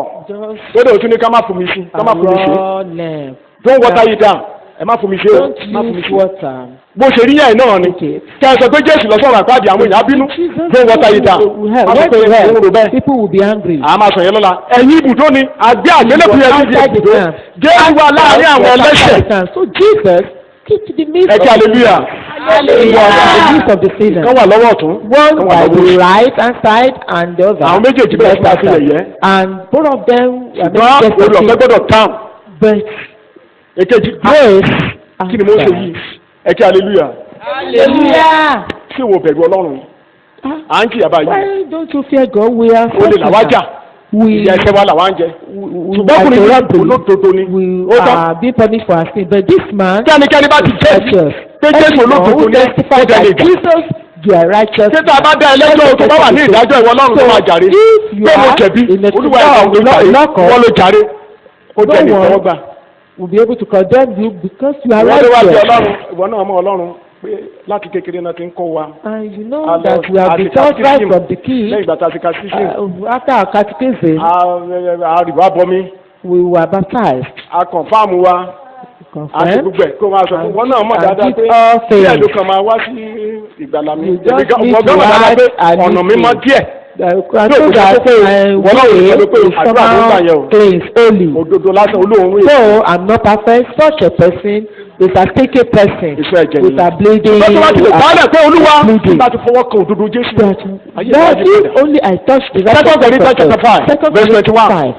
ó dẹ̀ òtún ní ká má fún mi sí ká má fún mi ṣe. don't water it down. ẹ má fún mi ṣe o má fún mi ṣe. bó ṣe rí yẹn náà ni kí ẹ sọ pé Jésù lọ sọ̀rọ̀ àpáàdé àwọn èèyàn bínú don't water it down. má sọ pé òun rò bẹ́ẹ̀. people will be angry. àá máa sọ yẹn lọ́la ẹ̀yin ibùdó ni àgbẹ̀ àgbélébùú yẹn ti di ibùdó. Jésù wà láàrin àwọn ẹlẹ́ṣẹ̀. so Jesus keep the midst of the hallelujah. the midst of the sinners. kan wà lọ́wọ́ ọ̀tún. one by the right hand side and the other. àwọn méjèèjì bẹ̀rẹ̀ sí máa fi yẹ̀yẹ́. and both of them. ṣùgbọ́n olùọ̀fẹ́ gbọ́dọ̀ tán. but èkejì grace kí ni mo ṣe yìí ẹ kí hallelujah. ṣé wo bẹ̀rù Ọlọ́run à ń kí yàrá yìí. why don't you fear God we are. o lè làwọn jà ìyá ẹsẹ̀ wa làwọn jẹ. ṣùgbọ́n kùnrin yìí olódodo ni. we are being punished for our sin but this man. kẹ́nikẹ́ni bá ti jẹ́ pé Jésù olódodo ni ó jẹ́ lè jà. You are righteous. ṣé tá a bá dá ẹlẹ́jọ́ tó bá wà ní ìdájọ́ ìwọ Ọlọ́run tó máa jàre. pé mo jẹ̀bi Olúwa ìwọ ló jàre. ó jẹ́ ní ìtọ́wọ́gbà. will be able to condemn you because you are righteous. ìwọ náà mọ Ọlọ́run pé láti kékeré náà ti ń kọ́ wa. and you know that we have been taught right from the key. lẹ́yìn ìgbà tá a ti catechism. after our catechism. a rí wa bọmi. we were baptized. a confirm wa. àti gbogbo ẹ̀ kó máa sọ fún wọn náà mọ̀ dáadáa pé díẹ̀ ló kàn máa wá sí ìgbàlà mi. ọgbọ́n mọ̀ dáadáa pé ọ̀nà mímọ́ díẹ̀. So I'm not perfect. Such a person is a sticky person Iṣẹ́ ẹ̀jẹ̀ with a nìyẹn. bleeding. Bọ́sẹ̀ wá ti lè gbálẹ̀ pé Olúwa bleeding. nígbà tó fọwọ́ kan òdodo Jésù. Ayé That ìwádìí if padà. only I touch the right Second Corinthians chapter 5, verse 21. 5,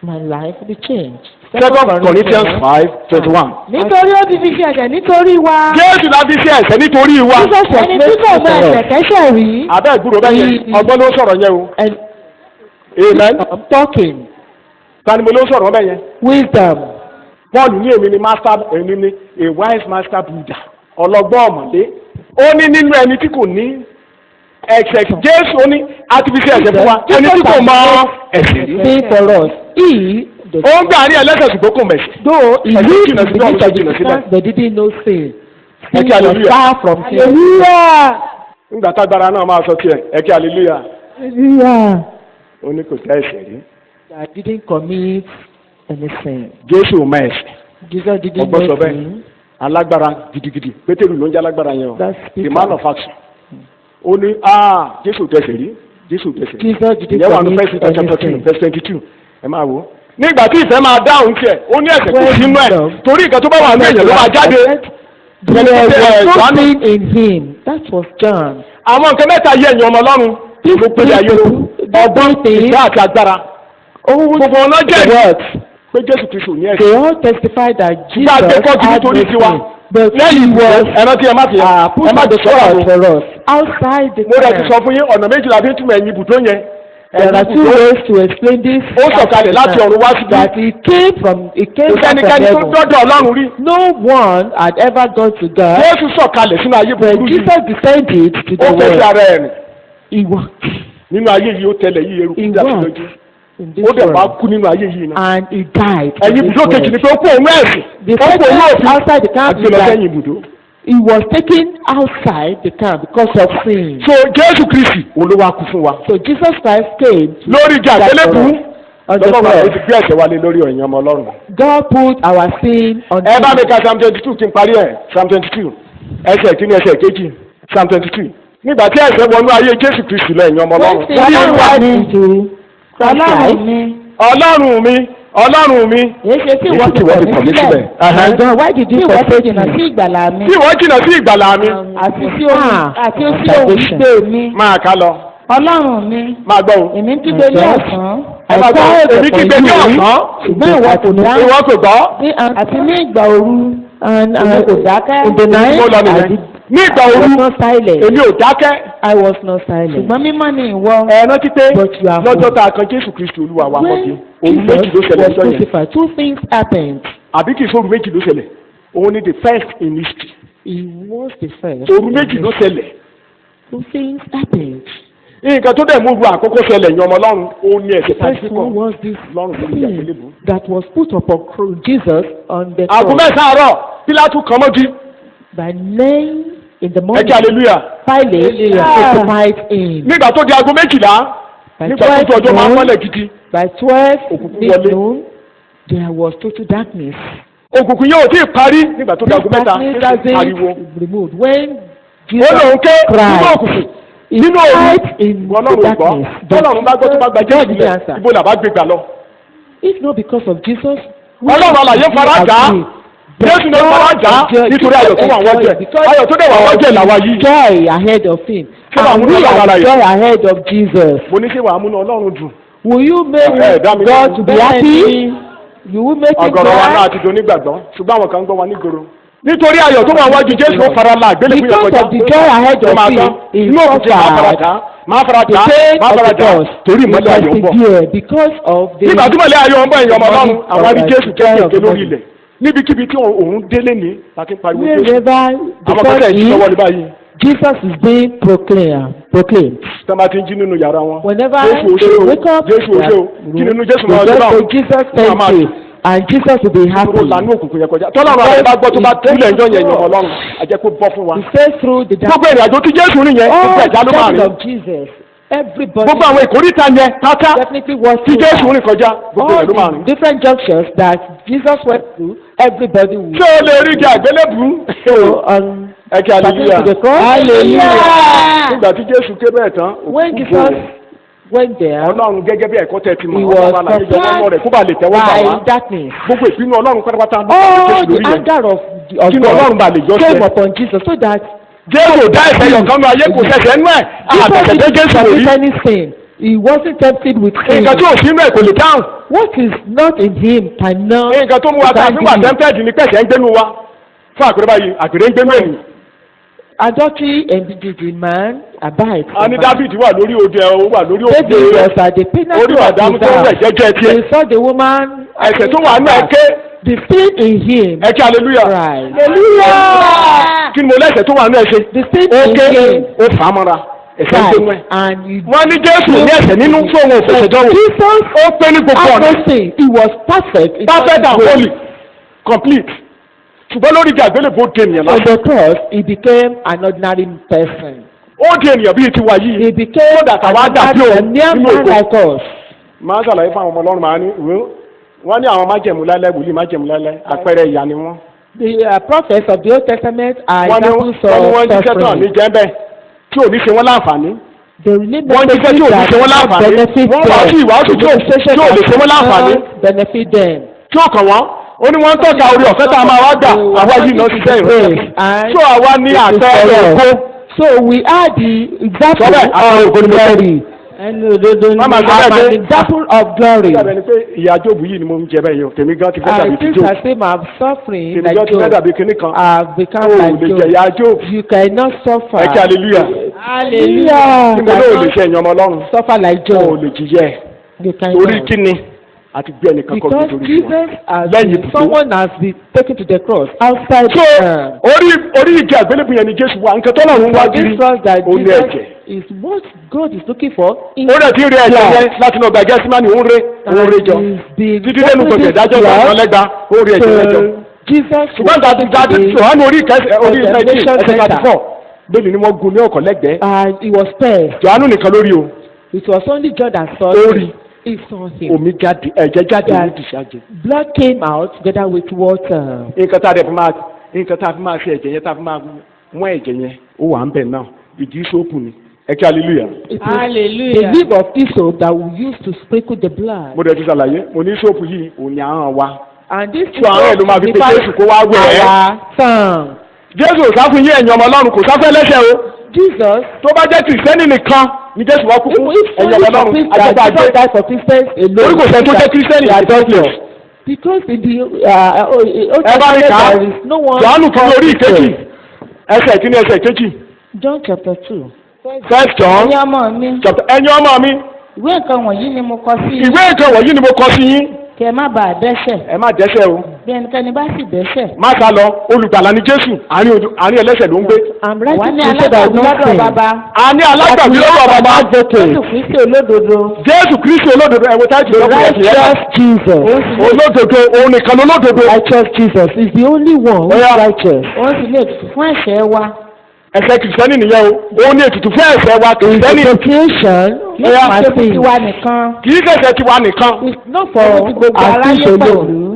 my life will be changed. Second Corinthians 5:21. nítorí ó ti fi ṣe ẹ̀ṣẹ̀ nítorí wa. Jésù la fi ṣe ẹ̀ṣẹ̀ nítorí wa. Jesus was ẹni made tí kò mọ for ẹ̀ṣẹ̀ us. kẹ́ṣẹ̀ rí. Abẹ́ ìgbúrò bẹ́ẹ̀ yẹn ọgbọ́n ló sọ̀rọ̀ yẹn o. And Amen. I'm talking Tani mo ló sọ̀rọ̀ bẹ́ẹ̀ yẹn. wisdom. Paul ní èmi ni èmi ni a wise master builder. Ọlọ́gbọ́n ọ̀mọ̀lé. Ó ní nínú ẹni tí kò ní ẹ̀ṣẹ̀ Jésù ó ní àti fi ṣe ẹ̀ṣẹ̀ fún wa. Ẹni tí kò mọ ẹ̀ṣẹ̀ rí. Say for us, he, the Ó ń gbà ní ẹlẹ́ṣẹ̀ ṣùgbọ́n kò mẹ̀ṣẹ̀. though he Ẹ̀ṣẹ̀ lived jìnnà in sí the Ọlọ́run, midst of the jìnnà sílẹ̀. Christians, they didn't know sin. Sin Ẹ̀kẹ́ was hallelujah. far from sin. hallelujah. Nígbà tágbára náà máa sọ tiẹ̀ ẹ̀kẹ́ hallelujah. Hallelujah. Ó ní kò tẹ́ ẹ̀ṣẹ̀ rí. That didn't commit any sin. Jésù ò mọ ẹ̀ṣẹ̀. Jesus didn't Ọgbọ́n sọ know bẹ́ẹ̀. sin. Alágbára gidigidi. Pétérù ló ń jẹ́ alágbára yẹn o. That's The Peter. man of action. Ó ní Jésù ò tẹ̀sẹ̀ rí. Jésù ò tẹ̀sẹ̀ rí. Jesus didn't Ìyẹn wà ní commit First Peter chapter 2 any sin. verse 22. Ẹ máa wò ó. Nígbà tí ìfẹ́ máa dáhùn tiẹ̀, ó ní ẹ̀ṣẹ̀ kò sínú ẹ̀. Torí nǹkan tó bá wà ní ẹ̀yẹ̀ ló máa jáde. There Ìyẹn ni pé, was Jòhánù. something in him. That was John. Àwọn nǹkan mẹ́ta yẹ ẹ̀yìn ọmọ Ọlọ́run. Ló pé ayé ló. Ọgbọ́n, ìfẹ́ àti agbára. Gbogbo ọ̀nà jẹ́ Words. pé Jésù Kristu ní ẹ̀ṣẹ̀. They all testified that Jesus Gbà had àgbẹ̀kọ́ kìíní torí tiwa. no sin. But Lẹ́yìn he was ẹran tí ẹ má ti put ẹ má on ti the sọ̀rọ̀ cross àrùn. for us. Outside the Mo rẹ̀ ti camp. sọ fún yín ọ̀nà méjìlá fi ń túmọ̀ ẹ̀yìn ibùdó yẹn. There are two ways to explain this. Ó sọ̀kalẹ̀ láti ọ̀run wá síbí. That he came from Kò down sẹ́nikẹ́ni tó from heaven. dọ́dọ̀ Ọlọ́run rí. No one had ever gone to God. Jésù sọ̀kalẹ̀ sínú ayé But burúkú yìí. Jesus descended to Ó the fẹ́ sí world. ara ẹ̀ rìn. He walked Nínú ayé yìí ó tẹ̀lẹ̀ yìí eruku He bí àti walked lójú. in this Ó dẹ̀ wá world. kú nínú ayé yìí náà. And he died. in Ẹ̀yin this ibùdó kejì ni world. pé ó kú òun ẹ̀sìn. The Ó kú òun first òfin. outside the camp Àti is lọ that sẹ́yìn ibùdó. he was taken outside the camp because of sin. So Jésù Kristi òun ló wá kú fún wa. So Jesus Christ came to Lórí ìjà àgbélébùú. on the Lọ́lọ́run àwọn cross. ti gbé ẹ̀ṣẹ̀ wálé lórí ẹ̀yin ọmọ Ọlọ́run. God put our sin on Ẹ bá mi Jesus. ka Psalm 22 kí n parí ẹ̀. Psalm 22 ẹsẹ̀ kìíní ẹsẹ̀ kejì Psalm 22. Nígbà tí ẹ̀ṣẹ̀ wọnú ayé Jésù Kristi lọ ẹ̀yin ọmọ Ọlọ́run. When sin entered into Christ's ọlọ́run life, mi. Ọlọ́run mi Ọlọ́run mi. èyí ṣe tí ìwọ Èyí ti tí kọ̀ wọ́n ti mí kọ̀ mí sílẹ̀. sílẹ̀. my God, why did tí you ìwọ ti forsake jìnnà sí me? ìgbàlà mi. Tí ìwọ jìnnà sí ìgbàlà mi. àti sí ohun Ah, àti sí ohun salvation. ìgbé mi. Máa ká lọ. ọlọ́run mi. Máa gbọ́ o. èmi ń kígbe ní God. ọ̀sán. Ẹ máa gbọ́ o. Èmi kígbe ní ọ̀sán. ṣùgbọ́n ìwọ kò dáhùn. Ìwọ kò gbọ́. àti ní ìgbà òru. And èmi kò dákẹ́. in the night, Mo lọ I nìyẹn. Ní ìgbà was òru not silent. èmi ò dákẹ́. I was not silent. ṣùgbọ́n mímọ́ ni ìwọ. Ẹ rántí pé But you are lọ́jọ́ holy. tá a kan Jésù Kristi Olúwa wa mọ́bí. When Òru méjì ló Jesus ṣẹlẹ̀ was lọ́jọ́ yẹn. crucified, two things happened. Àbí kìí sóru méjì ló ṣẹlẹ̀. Òun ni the first in history. He was the first. Òru méjì ló ṣẹlẹ̀. Two things happened. Nǹkan tó dẹ̀ mú ru àkókò ṣẹlẹ̀ yan ọmọ Ọlọ́run. Ó ní ẹ̀ṣẹ̀ The tàbí first kọ̀. one was this Lọ́run ló ní sin àgbélébùú. that was put upon Jesus on the Aago cross. mẹ́sàn-án àárọ̀ Pílátù kan mọ́jú. By 9 in the Ẹ morning, jẹ́ hallelujah. Pilate crucified him. Nígbà tó di aago méjìlá. By Nígbà tó di ọjọ́ máa ń 12 mọ́lẹ̀ gidi. by 12 Òkùnkùn wọlé. noon, there was total darkness. Òkùnkùn yóò tí ì parí nígbà tó di aago mẹ́ta. Darkness Jésù pariwo. hasn't removed. When Ó Jesus lòun ké nínú cried, òkùnkùn. he Nínú òru. cried in the Ọlọ́run ò gbọ́. darkness. Tọ́lọ́run bá gbọ́ tó bá gba God Jésù didn't lẹ̀. answer. Ibo làbá gbé gbà lọ. If not because of Jesus, Ọlọ́run àlàyé fara jà á. Jésù náà fara jà á nítorí ayọ̀ tó wà wọ́n jẹ. Ayọ̀ tó dẹ̀ wà wọ́n jẹ làwa yìí. joy ahead of him. Ṣé wàá And múnú we Ọlọ́run have lára yìí? joy ahead of Jesus. Mo ní ṣé wàá múnú Ọlọ́run dùn. Will you make dá mi God lóhùn. to be happy? You will make him Ọ̀gọ̀rọ̀ wa náà glad? ti do nígbàgbọ́ ṣùgbọ́n àwọn kan ń gbọ́ wa nígboro. Nítorí ayọ̀ tó wà wájú Jésù ó fara la àgbélébùú yẹn Because kọjá. of the joy ahead Ó of máa him, tán. he Inú òkùnkùn máa fara suffered dà á. Máa fara the dà á. pain Máa of fara the dà á. cross. Torí He ìmọ́lẹ̀ ayọ̀ ń bọ̀. persevered because of the Nígbà tí mọ̀lẹ́ ayọ̀ ń bọ̀ èèyàn ọmọ Ọlọ́run morning àwọn arí of Jésù the joy of kéékèèké the lórí morning. ilẹ̀. Níbikíbi tí òun délé ní láti pariwo Jésù. Wherever the Àwọn kan tẹ̀ jí lọ́wọ́ ní church báyìí. is, Jesus is being proclaimed. Tọ́ bá ti ń jí nínú yàrá wọn. Whenever Jésù ò ṣe they o. wake up, Jésù ò ṣe o. Kí nínú Jésù máa they ṣe just náà. say, Jesus thank you, and Jesus will be Kúrò happy. lánú òkùnkùn yẹn kọjá. Tọ́lọ́run àrẹ bá gbọ́ tó bá túlẹ̀ ń jọ yẹn èèyàn Ọlọ́run. A jẹ́ kó bọ́ fún wa. He says through the Gbogbo ìrìn àjò tí Jésù rìn yẹn gbogbo ẹ̀dá ló máa the rìn. of Jesus, everybody Gbogbo àwọn ìkórìtà yẹn pátá definitely was tí through Jésù that. rìn kọjá gbogbo All ẹ̀ ló máa rìn. the different junctions that Jesus went through, everybody will. Ṣé o lè rí ìjà àgbélébùú? So Ẹ kí hallelujah. to the cross, Hallelujah. Nígbà tí Jésù ké bẹ́ẹ̀ tán, when òkú Jesus bò. went there Ọlọ́run gẹ́gẹ́ bí ẹ̀kọ́ tẹ̀ ti mọ̀ He ọ́ was wà láyé jọ ọmọ rẹ̀ kó bá lè tẹ́wọ́ gbà wá. by darkness, Gbogbo ìpinnu Ọlọ́run pátápátá ló all Jésù the lórí yẹn. anger of kí ni Ọlọ́run bá lè jọ came ṣe. upon Jesus so that Jésù dá ẹ̀ṣẹ̀ yọ̀kan ní ayé kò ṣẹ̀ṣẹ̀ nú ẹ̀ àtẹ̀tẹ̀ tó Jésù Jesus rí. didn't any sin. He wasn't tempted with sin. Nǹkan tí ò sí inú ẹ̀ kò lè dáhùn. What is not in him cannot. Nǹkan tó mú wa ta nígbà tempted ní pẹ̀sẹ̀ ń gbénu wa. Fún àpẹẹrẹ báyìí àgbèrè ń gbénu ẹ̀yìn. Adultery engages in man abides. A ní Dáfídì wà lórí òde ẹ̀ wà lórí òde David rẹ̀. was at the pinnacle Orí of ọ̀dàmú tó his wẹ̀ life. jẹ́jẹ́ tiẹ̀. They saw the woman. Ẹ̀ṣẹ̀ tó wà ní ẹ̀kẹ́. The sin in him. Ẹ̀kẹ́ hallelujah. Right. Hallelujah. Kí ni mo lẹ́sẹ̀ tó wà ní ẹ̀ṣẹ̀? The sin Ó in ké him. ó fà á mọ́ra. Ẹ̀ṣẹ̀ ń gbénu ẹ̀. Right. And he Wọ́n ní Jésù ní ẹ̀ṣẹ̀ nínú tó wọn ò fẹsẹ̀ dánwò. Jesus Ó pé ní gbogbo had ọ̀nà. no sin. He was perfect. in Perfect and every way. holy. Complete. Ṣùgbọ́n lórí ìjà àgbélébó ó di ènìyàn On lásán. the cross, he became an ordinary person. Ó di ènìyàn bíi tiwa yìí. He became Ó dàtà wá dàbí a òun mere nínú man ògo. like us. Máa ṣàlàyé fún àwọn ọmọ Ọlọ́run máa ní ìwé. Wọ́n ní àwọn májẹ̀mú lálẹ́ wòlíì májẹ̀mú lálẹ́ àpẹẹrẹ ìyà ni wọ́n. The prophets of the Old Testament are Wọ́n ní examples wọ́n jíṣẹ́ of tán ní suffering. jẹ́ńbẹ́ tí ò ní ṣe wọ́n láǹfààní. They will need Wọ́n jíṣẹ́ tí ò ní ṣe wọ́n láǹfààní. benefit Wọ́n wá sí ìwàásù tí ò lè ṣe wọ́n láǹfààní. benefit them. Tí ó kàn wọ́n. Ó ní wọ́n ń tọ́ka orí ọ̀fẹ́ tá a máa wá gbà àwa yìí náà ṣiṣẹ́ ìrẹsì. Tí àwa ní àpẹẹrẹ ògo. So we are the example Sọ́bẹ̀ àwọn ògo of ni mo fẹ́. glory. And I'm Mama, sọ́bẹ̀ an pé example of glory. Ṣé ni pé ìyà Jóòbù yìí ni mo ń jẹ bẹ́ẹ̀ yẹn o? Tèmi gan ti fẹ́ dàbí ti Since Jóòbù. I say I'm suffering Tèmi like gan ti fẹ́ Job, dàbí kinní kan. I've become O ò like lè jẹ ìyà Job. Jóòbù. You cannot suffer. Ẹ kí hallelujah. Hallelujah. Tí mo lóò lè ṣe ẹ̀yàn ọmọ Ọlọ́run. Suffer like O ò Job. lè jìyẹ. You Torí cannot. kíni àti gbé ẹnìkan kan Because nítorí Jesus wọn. has Lẹ́yìn been, ibùdó. someone has been taken to the cross outside So the orí ìjà àgbélébù yẹn ni Jésù wà. Nǹkan tó lọ́run wá this kiri. cross that Ó ní Jesus ẹ̀jẹ̀. is what God is looking for. In Ó rẹ̀ ti rí ẹ̀jẹ̀ yẹn láti lọ gba Gẹ́símánì ó ń ré jọ. Títí dénú kò tẹ̀ dájọ́ gbà wọ́n lẹ́gba ó rí ẹ̀jẹ̀ lẹ́jọ́. Jesus Ṣùgbọ́n dàdí Jòhánù orí 19 ẹsẹ̀ 34 lónìí ni wọ́n gun ní ọkọ̀ lẹ́gbẹ̀ẹ́. and he was spared. Jòhánù nìkan lórí o. It was only God that saw Ó rí. him. He saw him. Omi jáde ẹ̀jẹ̀ jáde ní ìdìṣàjẹ́. Blood came out together with water. Nǹkan tá a fi máa ṣe ẹ̀jẹ̀ yẹn tá a fi máa wọ́n ẹ̀jẹ̀ yẹn ó wà ń bẹ̀ náà ìdí sóòpù ni. Ẹ kí hallelujah. It was the leaf of hyssop that we used to sprinkle the blood. Mo dẹ̀ ti ṣàlàyé mo ní sóòpù yìí òní àhán wa. And this Tí àwọn ẹ̀ ló máa fi pé Jésù kó wá wẹ̀ ẹ́. our tongue. Jésù ò sáfún yín ẹ̀yin ọmọ Ọlọ́run kò sáfẹ́ lẹ́sẹ̀ o. Jesus, Tó bá jẹ́ kìrìsìtẹ́nì nìkan ni Jésù wá kú fún if ẹ̀yin ọmọ Ọlọ́run Jesus àjọpọ̀ died for Christians alone, Orí kò sẹ́ni tó jẹ́ kìrìsìtẹ́nì àti tọ́sílẹ̀. because in the Old Ẹ bá mi Testament kà á. there is no one. Jòhánù kìíní orí ìkejì. Ẹsẹ̀ kìíní ẹsẹ̀ kejì. John chapter 2. First John ẹ̀yin ọmọ mi ẹ̀yin ọmọ mi. ìwé nǹkan wọ̀nyí ni mo kọ sí Ìwé nǹkan wọ̀nyí ni mo kọ sí yín. kẹ́ ẹ má bàa dẹ́ṣẹ̀ Ẹ má dẹ́ṣẹ̀ o. bí ẹnikẹ́ni bá sì dẹ́ṣẹ̀. Má sá lọ olùgbàlà ni Jésù àárín ẹlẹ́ṣẹ̀ ló ń gbé. I'm wà writing ní to say that alágbàbí lọ́dọ̀ nothing. bàbá A ní alágbàbí lọ́dọ̀ bàbá. Jésù Kristi olódodo Jésù Kristi olódodo ẹ̀wọ̀n táìtì lọ́kùnrin ẹ̀sìn yẹn. Righteous Jesus. Olódodo òun nìkan olódodo. Righteous Jesus is the only one who is Yeah. righteous. òun sì lè tutù fún ẹ̀ṣẹ̀ wa Ẹ̀ṣẹ̀ kìrìsìtẹ́nì nìyẹn o. Òun ní ètùtù fún ẹ̀ṣẹ̀ wa kìrìsìtẹ́nì. Propitiation kì í is máa my ṣe fún sin. tiwa nìkan Kì í ṣẹ̀ṣẹ̀ tiwa nìkan. It's not for Ó ti gbogbo our aráyé sins pẹ̀lú. alone,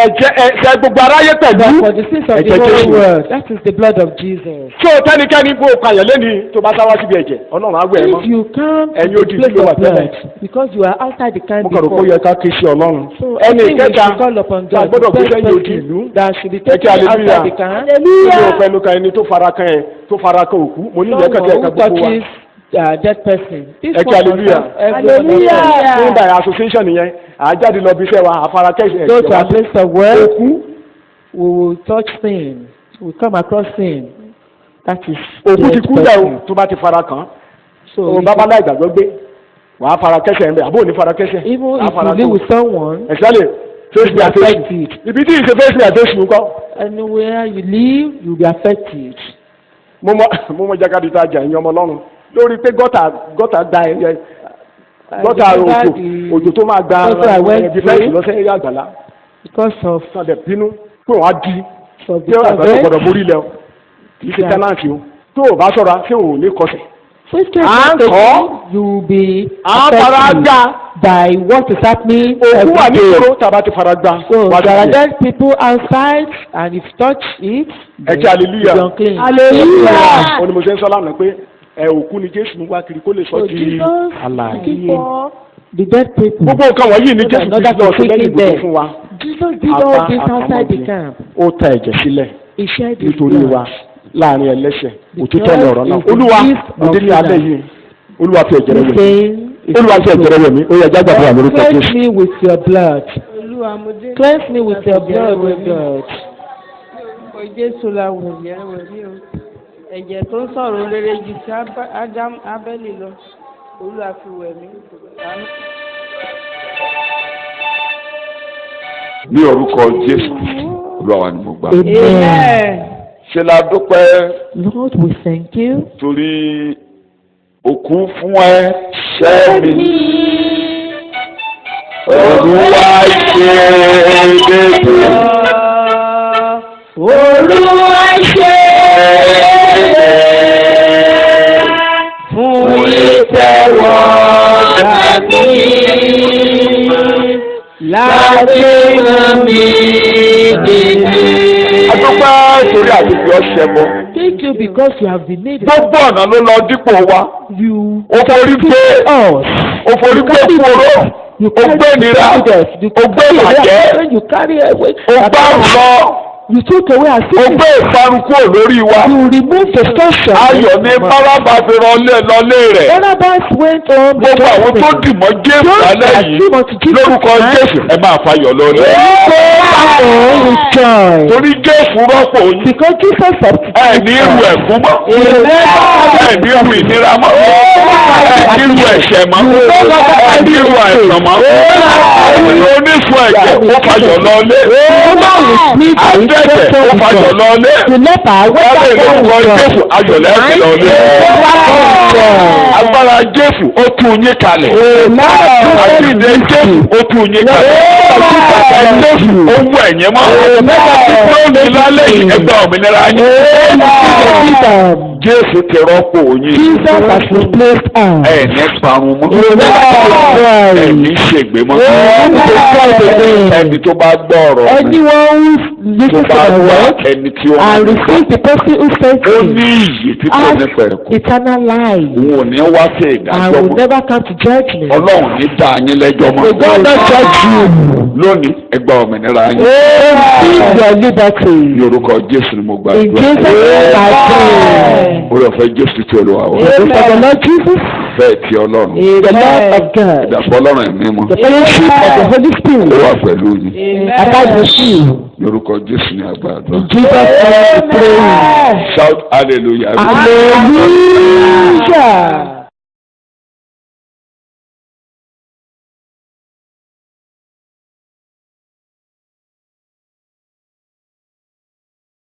Ẹ̀ṣẹ̀ gbogbo aráyé pẹ̀lú. but for the sins of the Ẹ̀jẹ̀ whole Jésù. world. That is the blood of Jesus. Tí o tẹ́nikẹ́ni bó o kàyàn lẹ́ni tó bá sáwá síbi ẹ̀jẹ̀ Ọlọ́run á wẹ̀ ẹ́ mọ́. If you come Ẹ̀yin to odi the place ló wà of blood tẹ́lẹ̀. because you are outside the camp Mo kàn rò pé ó before. yẹ ká ké sí Ọlọ́run. So Ẹni I think we ìkẹta should call upon tá a God. gbọ́dọ̀ The gbé first sẹ́yìn odi person ìlú. that should be Ẹ kí taken hallelujah. outside the camp. Nínú ọ̀pẹ̀lú kan ẹni tó fara kan ẹ̀ tó fara kan òkú. Mo ní ìyẹn kẹ̀kẹ́ Someone ẹ̀ka who gbogbo wa. touches dead person. This Ẹ kí one hallelujah. concerns everyone. Hallelujah. Fún ìgbà association nìyẹn àjáde lọ bí iṣẹ́ wa àfara kẹ́sì Go to a place of work, òkú. we will touch sin. We come across sin. That is Òkú ti dead kú dẹ̀ o person. tó bá ti fara kàn. So Òun bá bá láì gbàgbọ́ gbé. Wàá fara kẹ́sẹ̀ ẹ̀ ń bẹ̀ àbó ò ní fara kẹ́sẹ̀. even Wàá if fara you live kàn. with someone, Exactly. Face me you and face me. affected. Ibi tí ìṣe face me and face me ńkọ́. Anywhere you live, you'll be affected. Mo mọ jákàdí tá a jà ẹ̀yin ọmọ Ọlọ́run lórí pé gọ́tà gba ẹ̀yẹ gọ́tà òjò tó máa gba dìfẹ́ǹsì lọ́sẹ̀ eré àgbàlá. Because of Náà dẹ̀ bínú pé wọ́n á di the tí àgbàdo event. gbọ́dọ̀ borí lẹ̀ o. Kì í ṣe tẹ́láǹtì o. Tó o bá ṣọ́ra ṣé o ò ní kọsẹ̀. À ń kọ́. you will be À ń fara affected gbá. by what is happening Òkú every wà ní day. ìṣòro tá a bá ti fara gbá. So Wá there are sí dead people outside, and if you touch it, Ẹ kí hallelujah. it's unclean. Ó ní mo ṣe ń sọ lánàá pé òkú ni Jésù ń wá kiri kó lè sọ So di Jesus looking àlàyé. for the dead people. Gbogbo nǹkan wọ̀nyí ni Jésù Another Kristi lọ sí lẹ́yìn quickly ibùdó there. fún wa. Jesus did all this outside the camp. Ó ta ẹ̀jẹ̀ sílẹ̀. He shed his nítorí wa blood. láàrin ẹlẹ́ṣẹ̀ òtítọ́ ni ọ̀rọ̀ náà. Olúwa mo dé ní alẹ́ yìí Olúwa fi ẹ̀jẹ̀ rẹ̀ wẹ̀ mí. Olúwa fi ẹ̀jẹ̀ rẹ̀ wẹ̀ mí. Ó yẹ jágbá fún wa lórúkọ Cleanse Jésù. me with your blood. Olúwa mo dé. Cleanse me with your blood, O God. Orúkọ Jésù la wẹ̀ yẹn wẹ̀ mí o. Ẹ̀jẹ̀ tó ń sọ̀rọ̀ rere jù sí Ábẹ́lì lọ. Olúwa fi wẹ̀ mí. Ní orúkọ Jésù Olúwa wa ni mo gbà. Amen. Ṣé la dúpẹ́ Lord, we thank you. torí òkú fún ẹ̀ṣẹ̀ mi. Olúwa ṣe dédé. Olúwa ṣe Fún ìtẹ́wọ́gbà mi. láti ràn mí dìde. A dúpẹ́ torí àdúgbò ọ̀ṣẹ́ bọ̀. Thank you because you have been made. Gbogbo ọ̀nà ló lọ dípò wa. You Ó forí gbé us. ó forí gbé kúrò. You Ó gbé ìnira. Ó gbé ìbàjẹ́. You carry away. Ó gbá lọ. You took away our Ó sin. gbé ìparun kúrò lórí wa. You remove the destruction. Ayọ̀ ní Bárábà fi lọlé rẹ̀. Barnabas went on. Gbogbo àwọn tó dìmọ̀ Jésù lálẹ́ yìí lórúkọ Jésù ẹ máa fayọ̀ lọlé. Torí Jésù rọ́pò yín. Because Jesus substituted. Ẹ ní irú ẹ̀kún mọ́. Ẹ ní irú ìnira mọ́. Ẹ ní irú ẹ̀ṣẹ̀ mọ́. Ẹ ní irú àìsàn mọ́. Onífún ẹ̀jẹ̀ ó fayọ̀ lọlé. Adẹ́tẹ̀ ó fayọ̀ lọlé. Lábẹ́ lórúkọ Jésù ayọ̀ lẹ́sìn lọlé. Agbára Jésù ó tú yín kalẹ̀. Àjíǹde Jésù ó tú yín kalẹ̀. Jésù ó wú ẹ̀yìn mọ́. Lónìí lálẹ́ yìí ẹgbẹ́ òmìnira yín. Jésù ti rọ́pò yín. Ẹ̀ní parun mọ́. Ẹ̀ní ṣègbè mọ́. Ẹni tó bá gbọ́ ọ̀rọ̀ mi. Tó bá gbọ́ ẹni tí ó ń ó ní iyì tí kò ní pẹ̀kú. Eternal life. Òun ò ní wá sí I ìdájọ́ will mọ́. never come to judgment. Ọlọ́run ní dá yín lẹ́jọ́ mọ́. May God not judge you. Lónìí ẹgbẹ́ òmìnira yín. Receive your liberty. Ní orúkọ Jésù ni mo In gbàdúrà. Jesus' name I pray. Orí ọ̀fẹ́ Jésù tí Olúwa wá. For the Lord Jesus, Bẹ́ẹ̀ tí Ọlọ́run. the Lord of God, Ìdàpọ̀ Ọlọ́run ẹ̀mí mọ́. the fellowship of the Holy Ó Spirit, wà pẹ̀lú yín. abide with you. Ní orúkọ Jésù ni àgbàdo. In Jesus' name we pray. Shout hallelujah. Hallelujah.